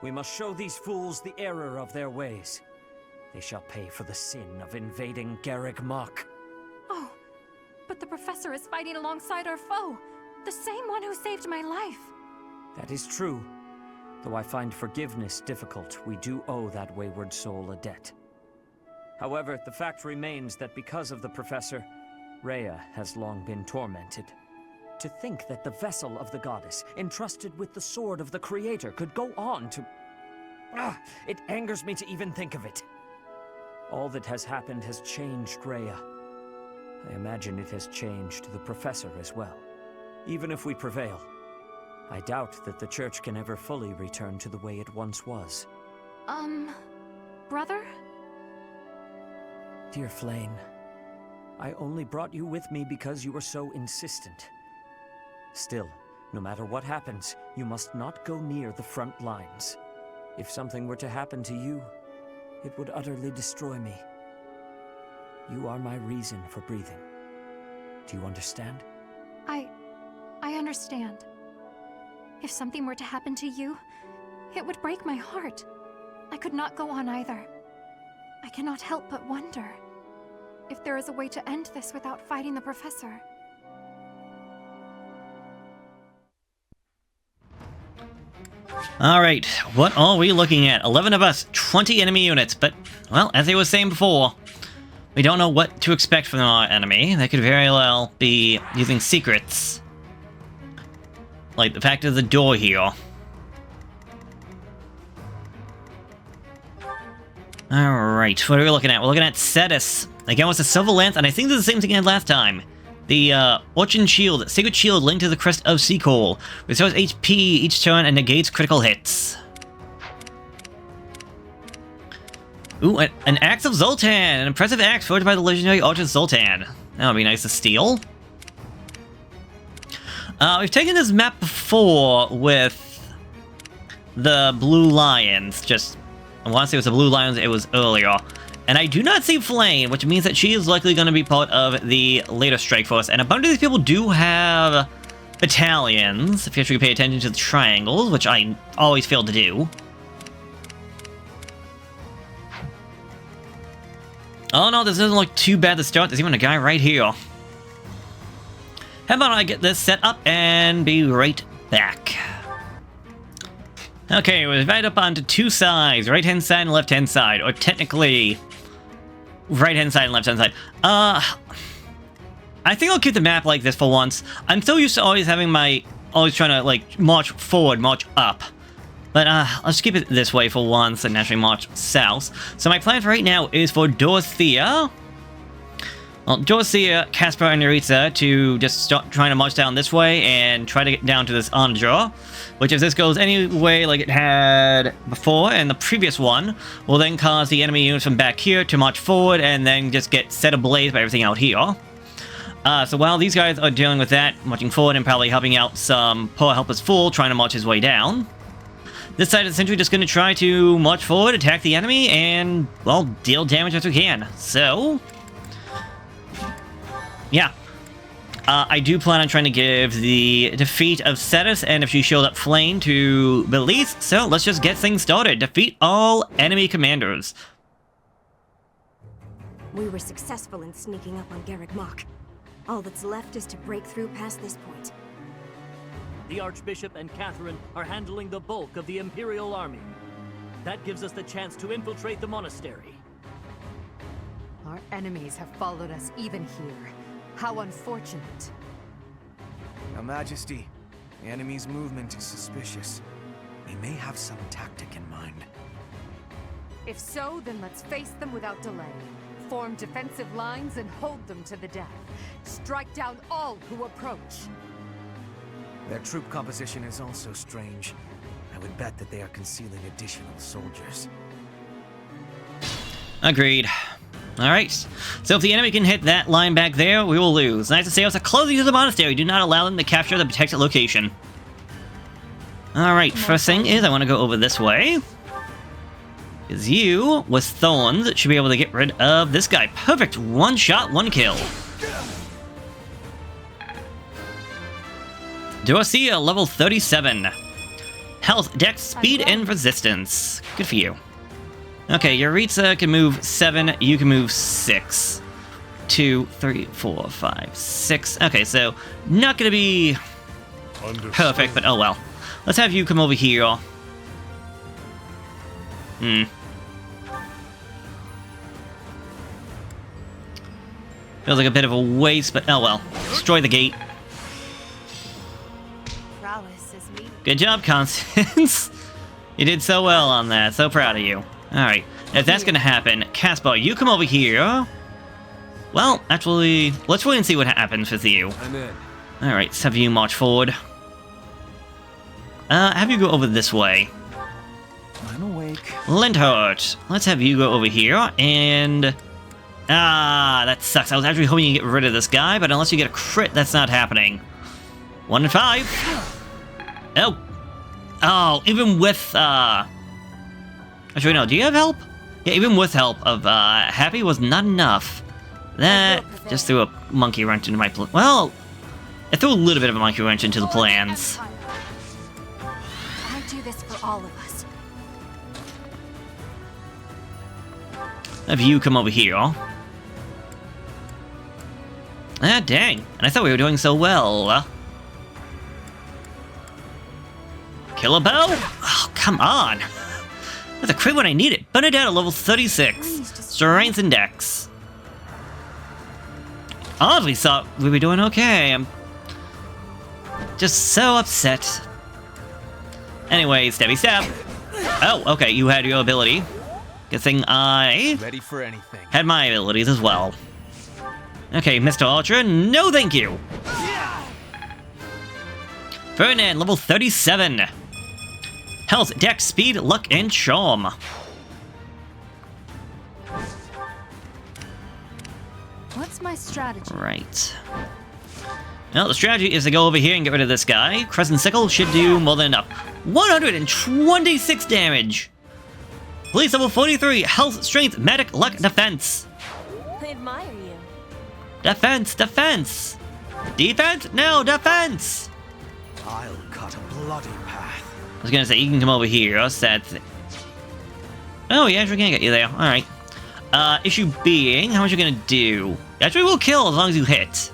We must show these fools the error of their ways. They shall pay for the sin of invading Garreg Mach. Oh, but the professor is fighting alongside our foe. The same one who saved my life. That is true. Though I find forgiveness difficult, we do owe that wayward soul a debt. However, the fact remains that because of the professor, Rhea has long been tormented. To think that the vessel of the goddess, entrusted with the sword of the Creator, could go on to... it angers me to even think of it. All that has happened has changed Rhea. I imagine it has changed the professor as well. Even if we prevail, I doubt that the Church can ever fully return to the way it once was. Brother? Dear Flame, I only brought you with me because you were so insistent. Still, no matter what happens, you must not go near the front lines. If something were to happen to you, it would utterly destroy me. You are my reason for breathing. Do you understand? I understand. If something were to happen to you, it would break my heart. I could not go on either. I cannot help but wonder if there is a way to end this without fighting the professor. Alright, what are we looking at? 11 of us, 20 enemy units, but, well, as I was saying before, we don't know what to expect from our enemy. They could very well be using secrets. Like the fact of the door here. Alright, what are we looking at? We're looking at Cetus. Again, with the Silver Lance, and I think this is the same thing I had last time. The Orchin Shield, Sacred Shield linked to the Crest of Seacoal. Restores HP each turn and negates critical hits. Ooh, an Axe of Zoltan! An impressive axe forged by the legendary archer Zoltan. That would be nice to steal. We've taken this map before with the Blue Lions. I want to say it was the Blue Lions, it was earlier. And I do not see Flame, which means that she is likely going to be part of the later strike force. And a bunch of these people do have battalions, if you actually pay attention to the triangles, which I always fail to do. Oh no, this doesn't look too bad to start. There's even a guy right here. How about I get this set up and be right back. Okay, we're divided up onto two sides, right-hand side and left-hand side, or technically, right-hand side and left-hand side. I think I'll keep the map like this for once. I'm so used to always trying to, like, march forward, march up. But, I'll just keep it this way for once and actually march south. So my plan for right now is for Dorothea. Well, Dorothea, Casper, and Yuritsa to just start trying to march down this way and try to get down to this Onja, which if this goes any way like it had before in the previous one, will then cause the enemy units from back here to march forward and then just get set ablaze by everything out here. So while these guys are dealing with that, marching forward and probably helping out some poor helpless fool trying to march his way down, this side is essentially just going to try to march forward, attack the enemy, and, well, deal damage as we can. So, yeah. I do plan on trying to give the defeat of Cetus and if she showed up Flame to Belize, so let's just get things started. Defeat all enemy commanders. We were successful in sneaking up on Garreg Mach. All that's left is to break through past this point. The Archbishop and Catherine are handling the bulk of the Imperial army. That gives us the chance to infiltrate the monastery. Our enemies have followed us even here. How unfortunate. Your Majesty, the enemy's movement is suspicious. They may have some tactic in mind. If so, then let's face them without delay. Form defensive lines and hold them to the death. Strike down all who approach. Their troop composition is also strange. I would bet that they are concealing additional soldiers. Agreed. Alright, so if the enemy can hit that line back there, we will lose. Nice to say, also closing to the monastery. Do not allow them to capture the protected location. Alright, first thing is I want to go over this way. Because you, with thorns, should be able to get rid of this guy. Perfect! One shot, one kill. Dorothea, level 37. Health, dex, speed, and resistance. Good for you. Okay, Yaritza can move 7, you can move 6. 2, 3, 4, 5, 6. Okay, so not gonna be perfect, but oh well. Let's have you come over here. Feels like a bit of a waste, but oh well. Destroy the gate. Good job, Constance. You did so well on that. So proud of you. Alright, if that's gonna happen, Caspar, you come over here. Well, actually, let's wait and see what happens with you. I'm in. Alright, let's have you march forward. Have you go over this way. I'm awake. Linthart, let's have you go over here, and... Ah, that sucks. I was actually hoping you get rid of this guy, but unless you get a crit, that's not happening. 1 and 5. Oh. Oh, even with, Actually, no, do you have help? Yeah, even with help of, Happy was not enough. That just threw a monkey wrench into my plan. Well, it threw a little bit of a monkey wrench into the plans. I do this for all of us. Have you come over here? Ah, dang. And I thought we were doing so well. Kill a bow? Oh, come on. That's a crit when I need it. Bernadette, level 36. Strength and dex. Honestly, thought we were doing okay. I'm just so upset. Anyway, stabby stab. Oh, okay, you had your ability. Good thing I Ready for anything. had my abilities as well. Okay, Mr. Archer, no thank you. Ferdinand, level 37. Health, dex, speed, luck, and charm. What's my strategy? Right. Well, the strategy is to go over here and get rid of this guy. Crescent Sickle should do more than enough. 126 damage! Police level 43. Health, strength, medic, luck, defense. I admire you. Defense, defense! Defense? No, defense! I'll cut a bloody path. I was gonna say, you can come over here. Sad thing. Oh, yeah, actually can't get you there. Alright. Issue being, how much are you gonna do? Actually, we'll kill as long as you hit.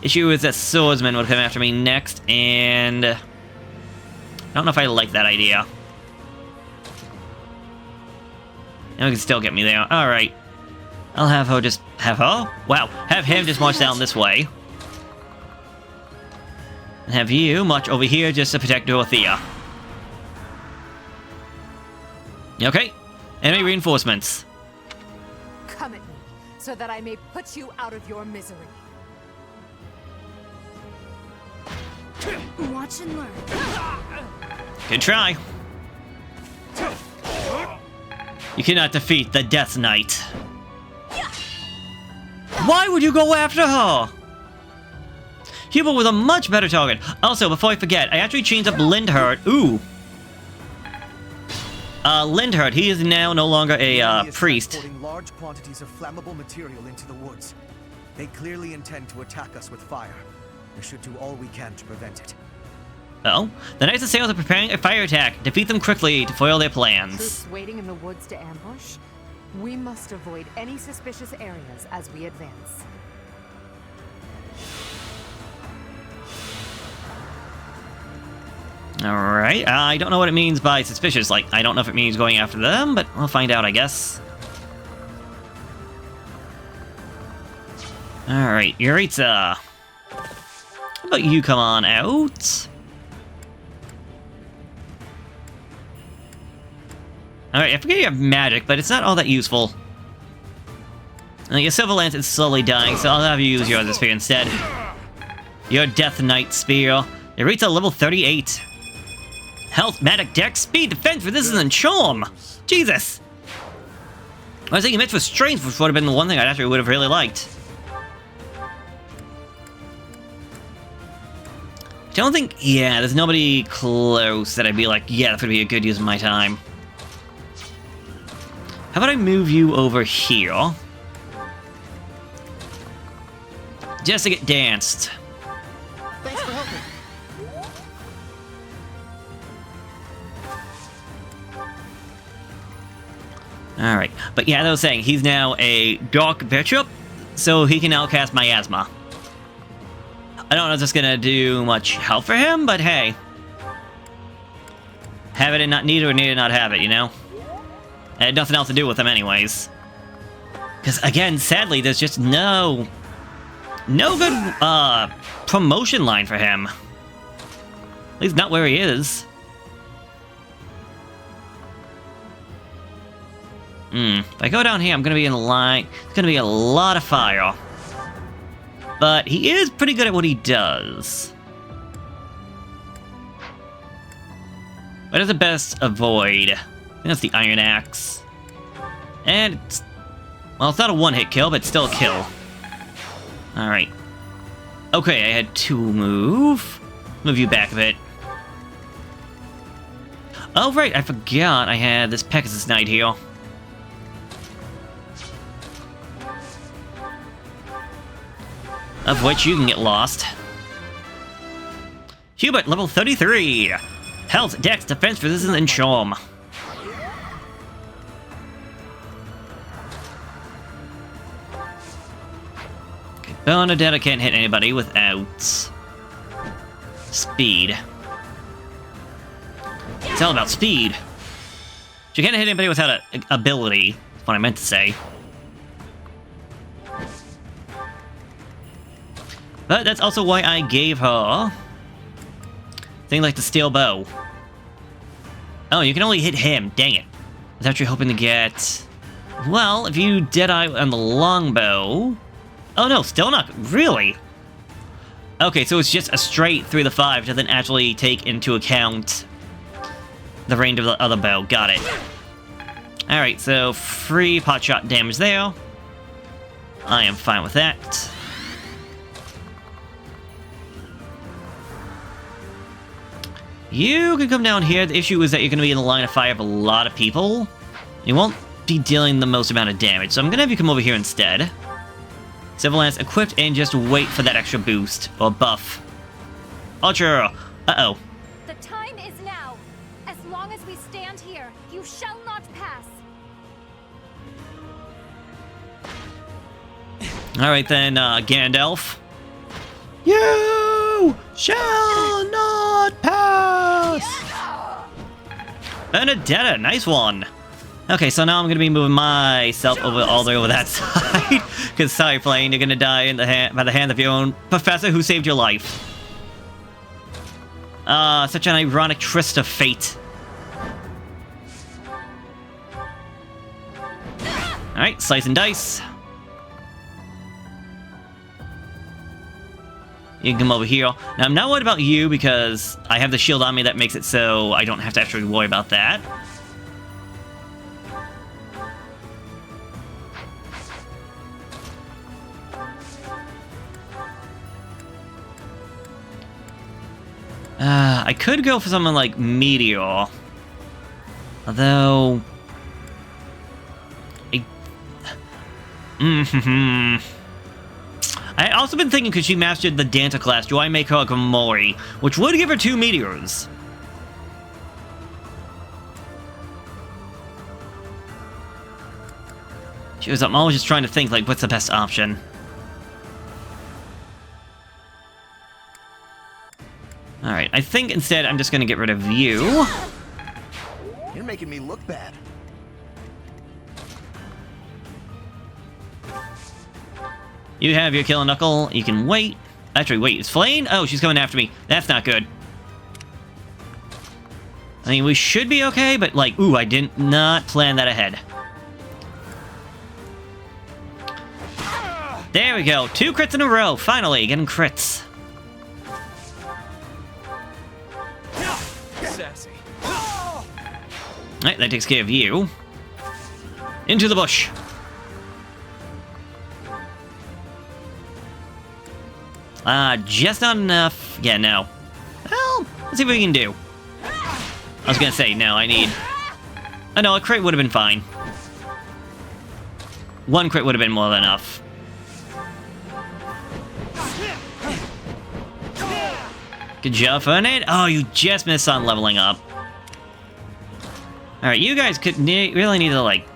Issue is that swordsman would come after me next, and... I don't know if I like that idea. And we can still get me there. Alright. I'll have her just... Have her? Wow. Have him just march down this way. And have you march over here just to protect Dorothea. Okay. Enemy reinforcements. Come at me, so that I may put you out of your misery. Watch and learn. Good try. You cannot defeat the Death Knight. Why would you go after her? Hubert was a much better target. Also, before I forget, I actually changed up Linthart. Ooh. Linthart, he is now no longer a priest. Transporting large quantities of flammable material into the woods. They clearly intend to attack us with fire. We should do all we can to prevent it. Oh, the Knights of Sales are preparing a fire attack. Defeat them quickly to foil their plans. Troops waiting in the woods to ambush? We must avoid any suspicious areas as we advance. Alright, I don't know what it means by suspicious. Like, I don't know if it means going after them, but we'll find out, I guess. Alright, Yaritza. How about you come on out? Alright, I forget you have magic, but it's not all that useful. Your Silver Lance is slowly dying, so I'll have you use your other spear instead. Your Death Knight spear. Yaritza, level 38. Health, magic, dex, speed, defense, resistance, and charm. Jesus. I was thinking match for strength, which would have been the one thing I actually would have really liked. I don't think... Yeah, there's nobody close that I'd be like, yeah, that would be a good use of my time. How about I move you over here? just to get danced. Thanks for helping. Alright, but yeah, as I was saying, he's now a Dark Bishop, so he can now cast Miasma. I don't know if that's gonna do much help for him, but hey. Have it and not need it, or need it and not have it, you know? It had nothing else to do with him anyways. Because again, sadly, there's just no good promotion line for him. At least not where he is. If I go down here, I'm gonna be in a line. It's gonna be a lot of fire. But he is pretty good at what he does. What does the best avoid? I think that's the Iron Axe. And it's, well, it's not a one-hit kill, but it's still a kill. Alright. Okay, I had to move. Move you back a bit. Oh, right, I forgot I had this Pegasus Knight here. Of which you can get lost. Hubert, level 33. Health, Dex, Defense, Resistance, and Charm. Okay, Bernadetta can't hit anybody without speed. It's all about speed. She can't hit anybody without an ability, is what I meant to say. But that's also why I gave her thing like the steel bow. Oh, you can only hit him. Dang it. I was actually hoping to get... Well, if you Deadeye on the longbow... Oh no, still not... Really? Okay, so it's just a straight through the 5. Doesn't actually take into account the range of the other bow. Got it. Alright, so free pot shot damage there. I am fine with that. You can come down here. The issue is that you're going to be in the line of fire of a lot of people. You won't be dealing the most amount of damage, so I'm going to have you come over here instead. Civil Lance equipped and just wait for that extra boost, or buff. Archer! Uh-oh. The time is now. As long as we stand here, you shall not pass. Alright then, Gandalf. You shall not pass! Benedetta, nice one. Okay, so now I'm gonna be moving myself over all the way over that side. Because sorry, Flame, you're gonna die in the by the hand of your own professor who saved your life. Such an ironic tryst of fate. Alright, slice and dice. You can come over here. Now, I'm not worried about you because I have the shield on me that makes it so I don't have to actually worry about that. I could go for something like Meteor. Although... I also been thinking, because she mastered the Danta class, do I make her a Gamori, which would give her 2 meteors. I'm always just trying to think, like, what's the best option? Alright, I think instead I'm just gonna get rid of you. You're making me look bad. You have your Kill and Knuckle. You can wait. Actually, wait. Is Flame? Oh, she's coming after me. That's not good. I mean, we should be okay, but like, ooh, I did not plan that ahead. There we go. 2 crits in a row. Finally, getting crits. Sassy. Alright, that takes care of you. Into the bush. Just not enough. Yeah, no. Well, let's see what we can do. I was gonna say, no, I need... Oh, no, a crit would have been fine. 1 crit would have been more than enough. Good job, Fernand. Oh, you just missed on leveling up. Alright, you guys could really need to, like,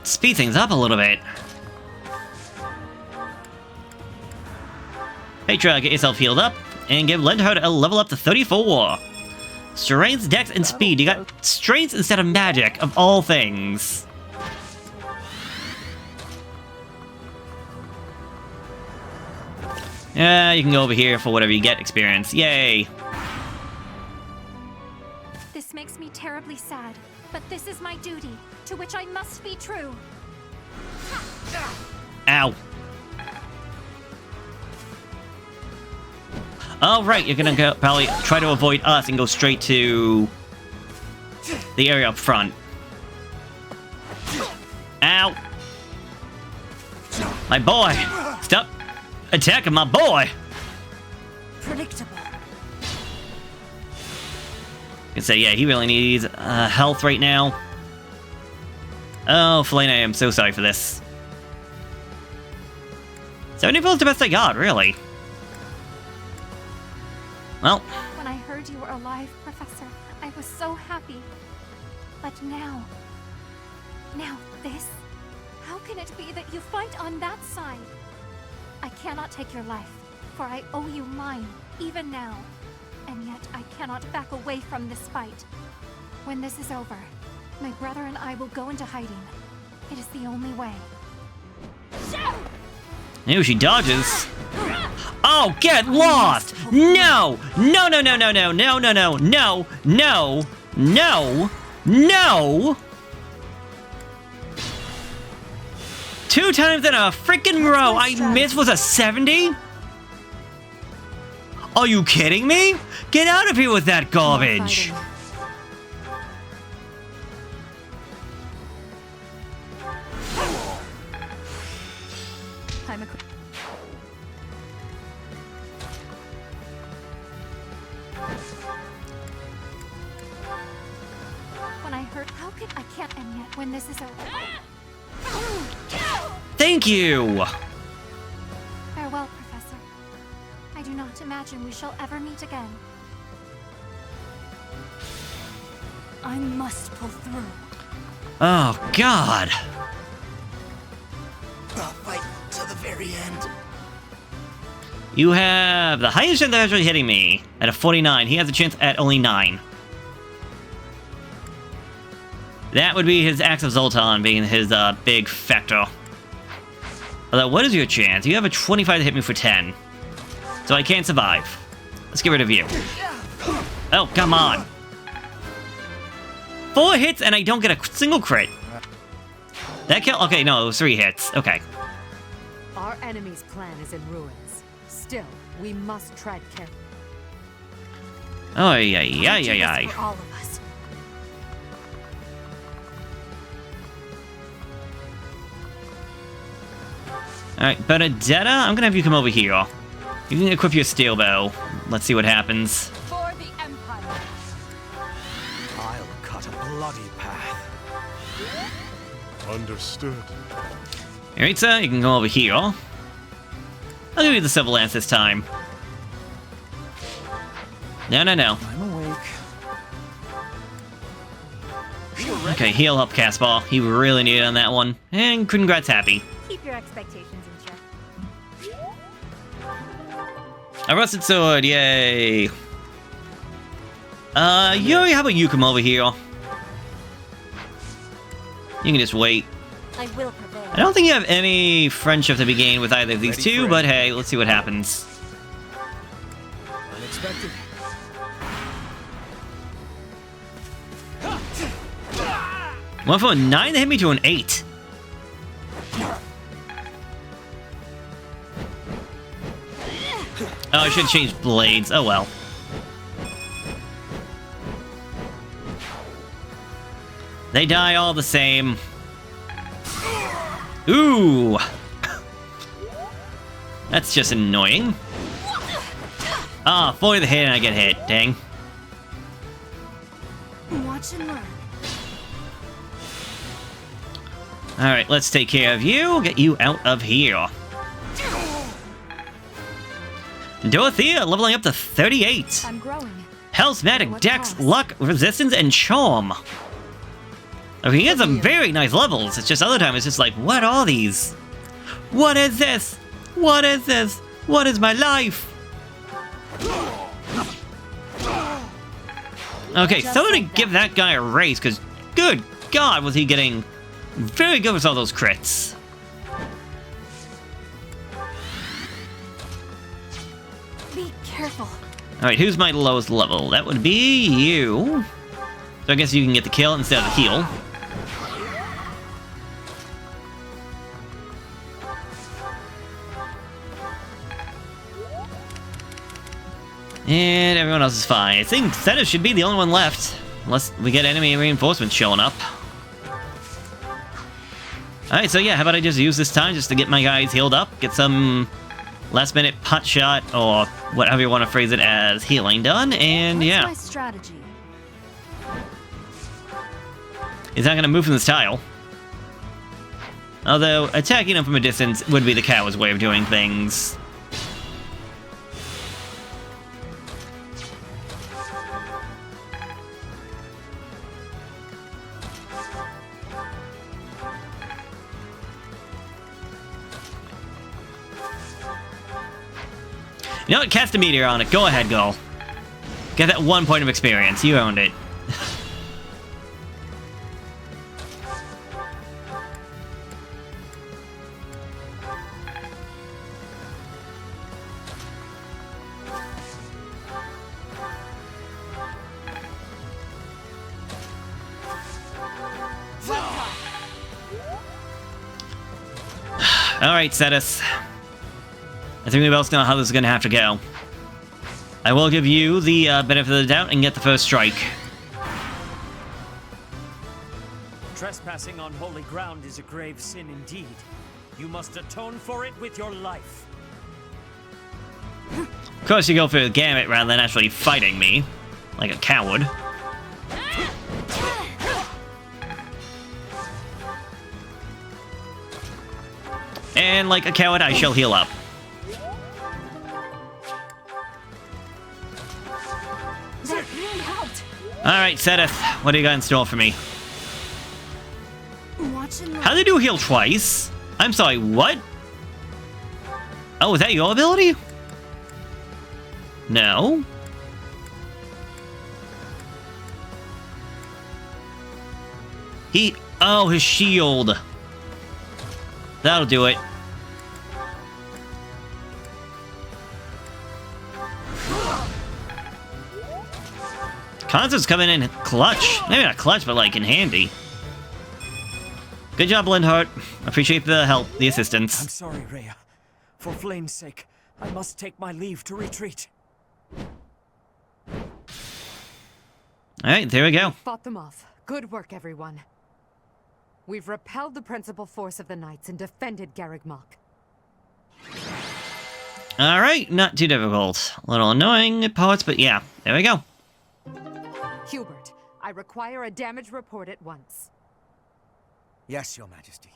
speed things up a little bit. Petra, get yourself healed up, and lend her a level up to 34. Strength, Dex, and Speed. You got strength instead of magic, of all things. Yeah, you can go over here for whatever you get experience. Yay! This makes me terribly sad, but this is my duty, to which I must be true. Ow. Oh, right, you're gonna go probably try to avoid us and go straight to the area up front. Ow. My boy! Stop attacking my boy! Predictable. I can say, yeah, he really needs health right now. Oh, Felina, I am so sorry for this. 74 is the best I got, really. Well. When I heard you were alive, Professor, I was so happy. But now this? How can it be that you fight on that side? I cannot take your life, for I owe you mine, even now. And yet I cannot back away from this fight. When this is over, my brother and I will go into hiding. It is the only way. Ew, she dodges. Oh, get lost! No! No, no, no, no, no, no, no, no, no, no, no, no! 2 times in a freaking row! I missed was a 70? Are you kidding me? Get out of here with that garbage! When I heard, how could I can't, and yet when this is over. Thank you! Farewell, Professor. I do not imagine we shall ever meet again. I must pull through. Oh, God. I'll fight to the very end. You have the highest chance of actually hitting me at a 49. He has a chance at only 9. That would be his Axe of Zoltan being his big factor. Although, what is your chance? You have a 25 to hit me for 10. So I can't survive. Let's get rid of you. Oh, come on. 4 hits and I don't get a single crit. That kill? Okay, no, it was 3 hits. Okay. Our enemy's plan is in ruins. Still, we must tread carefully. Oh, yeah, yeah, yeah, yeah. For all of us. Alright, Benedetta, I'm gonna have you come over here. You can equip your steel bow. Let's see what happens. For the Empire. I'll cut a bloody path. Understood. Alright, sir, you can come over here. I'll give you the Civil Lance this time. No, no, no. I'm awake. Okay, heal up, Caspar. He really needed on that one. And congrats, Happy. Keep your expectations in check. A rusted sword, yay! Yuri, how about you come over here? You can just wait. I will prevail. I don't think you have any friendship to be gained with either of these two, but hey, let's see what happens. Unexpected. Went from a 9 to hit me to an 8. Oh, I should have changed blades. Oh well. They die all the same. Ooh! That's just annoying. Ah, 40 the hit and I get hit. Dang. Watch and learn. Alright, let's take care of you. Get you out of here. Dorothea leveling up to 38. I'm growing. Health, magic, dex, luck, resistance, and charm. I mean, he has some very nice levels. It's just other times it's just like, what are these? What is this? What is this? What is my life? Okay, somebody give that guy a raise, because good God, was he getting very good with all those crits. Be careful. Alright, who's my lowest level? That would be you. So I guess you can get the kill instead of the heal. And everyone else is fine. I think Zetas should be the only one left. Unless we get enemy reinforcements showing up. Alright, so yeah, how about I just use this time just to get my guys healed up, get some last minute pot shot, or whatever you want to phrase it as, healing done, and yeah. What's my strategy? He's not going to move from this tile. Although, attacking him from a distance would be the coward's way of doing things. You know what? Cast a meteor on it. Go ahead, go. Get that 1 point of experience. You owned it. Alright, Zetas. I think we both know how this is going to have to go. I will give you the benefit of the doubt and get the first strike. Trespassing on holy ground is a grave sin indeed. You must atone for it with your life. Of course you go for the gamut rather than actually fighting me. Like a coward. And like a coward, I shall heal up. That really helped. Alright, Seth, what do you got in store for me? How did you heal twice? I'm sorry, what? Oh, is that your ability? No. Oh, his shield. That'll do it. Concert's coming in clutch. Maybe not clutch, but like in handy. Good job, Lindhart. Appreciate the help, the assistance. I'm sorry, Rhea. For Flame's sake, I must take my leave to retreat. Alright, there we go. We fought them off. Good work, everyone. We've repelled the principal force of the Knights and defended Garreg Mach. Alright, not too difficult. A little annoying at parts, but yeah, there we go. Hubert, I require a damage report at once. Yes, Your Majesty.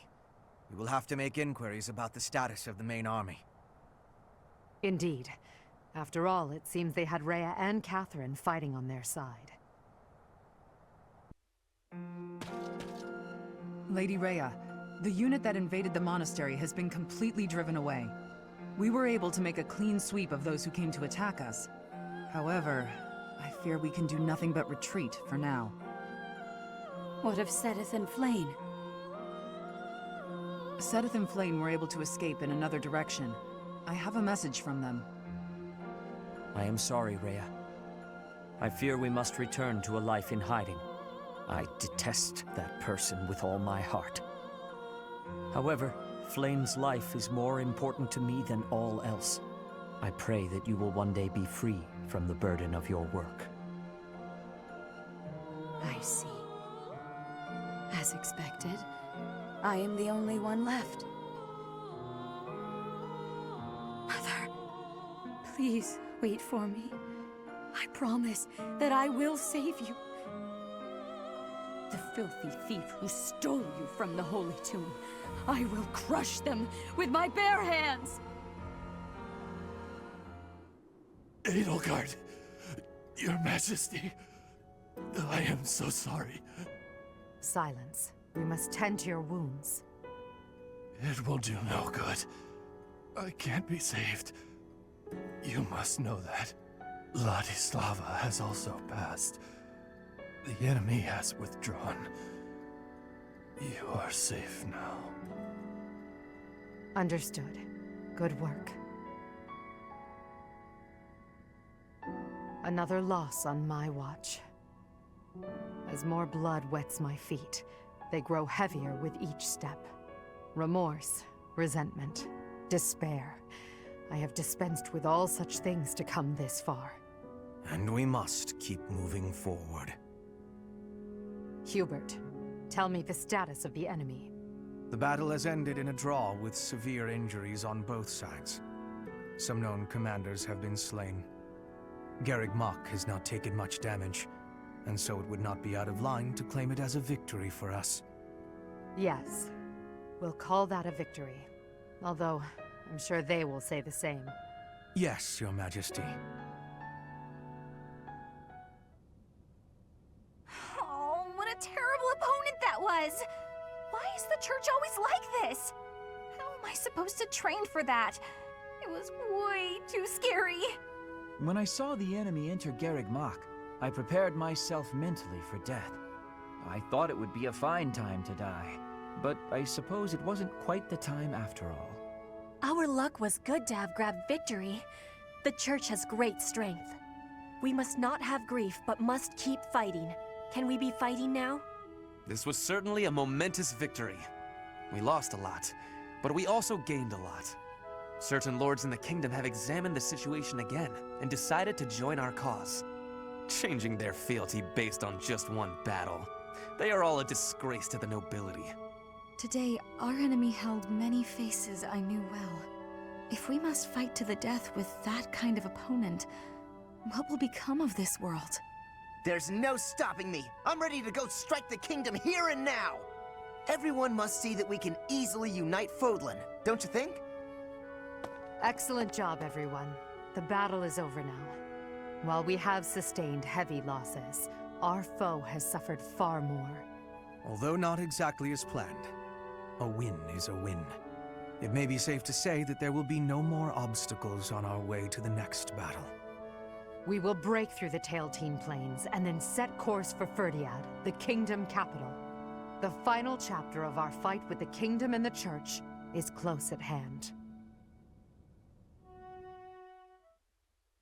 We will have to make inquiries about the status of the main army. Indeed. After all, it seems they had Rhea and Catherine fighting on their side. Lady Rhea, the unit that invaded the monastery has been completely driven away. We were able to make a clean sweep of those who came to attack us. However, I fear we can do nothing but retreat for now. What of Sedith and Flane? Sedith and Flane were able to escape in another direction. I have a message from them. I am sorry, Rhea. I fear we must return to a life in hiding. I detest that person with all my heart. However, Flame's life is more important to me than all else. I pray that you will one day be free from the burden of your work. I see. As expected, I am the only one left. Mother, please wait for me. I promise that I will save you. The filthy thief who stole you from the Holy Tomb, I will crush them with my bare hands! Edelgard, Your Majesty, I am so sorry. Silence. We must tend to your wounds. It will do no good. I can't be saved. You must know that. Ladislava has also passed. The enemy has withdrawn. You are safe now. Understood. Good work. Another loss on my watch. As more blood wets my feet, they grow heavier with each step. Remorse, resentment, despair. I have dispensed with all such things to come this far. And we must keep moving forward. Hubert, tell me the status of the enemy. The battle has ended in a draw with severe injuries on both sides. Some known commanders have been slain. Garreg Mach has not taken much damage, and so it would not be out of line to claim it as a victory for us. Yes, we'll call that a victory. Although, I'm sure they will say the same. Yes, Your Majesty. Oh, what a terrible opponent that was! Why is the church always like this? How am I supposed to train for that? It was way too scary. When I saw the enemy enter Garreg Mach, I prepared myself mentally for death. I thought it would be a fine time to die, but I suppose it wasn't quite the time after all. Our luck was good to have grabbed victory. The church has great strength. We must not have grief, but must keep fighting. Can we be fighting now? This was certainly a momentous victory. We lost a lot, but we also gained a lot. Certain lords in the kingdom have examined the situation again and decided to join our cause, changing their fealty based on just one battle. They are all a disgrace to the nobility. Today, our enemy held many faces I knew well. If we must fight to the death with that kind of opponent, what will become of this world? There's no stopping me. I'm ready to go strike the kingdom here and now. Everyone must see that we can easily unite Fodlan, don't you think? Excellent job, everyone. The battle is over now. While we have sustained heavy losses, our foe has suffered far more. Although not exactly as planned, a win is a win. It may be safe to say that there will be no more obstacles on our way to the next battle. We will break through the Tailtean Plains and then set course for Ferdiad, the kingdom capital. The final chapter of our fight with the kingdom and the church is close at hand.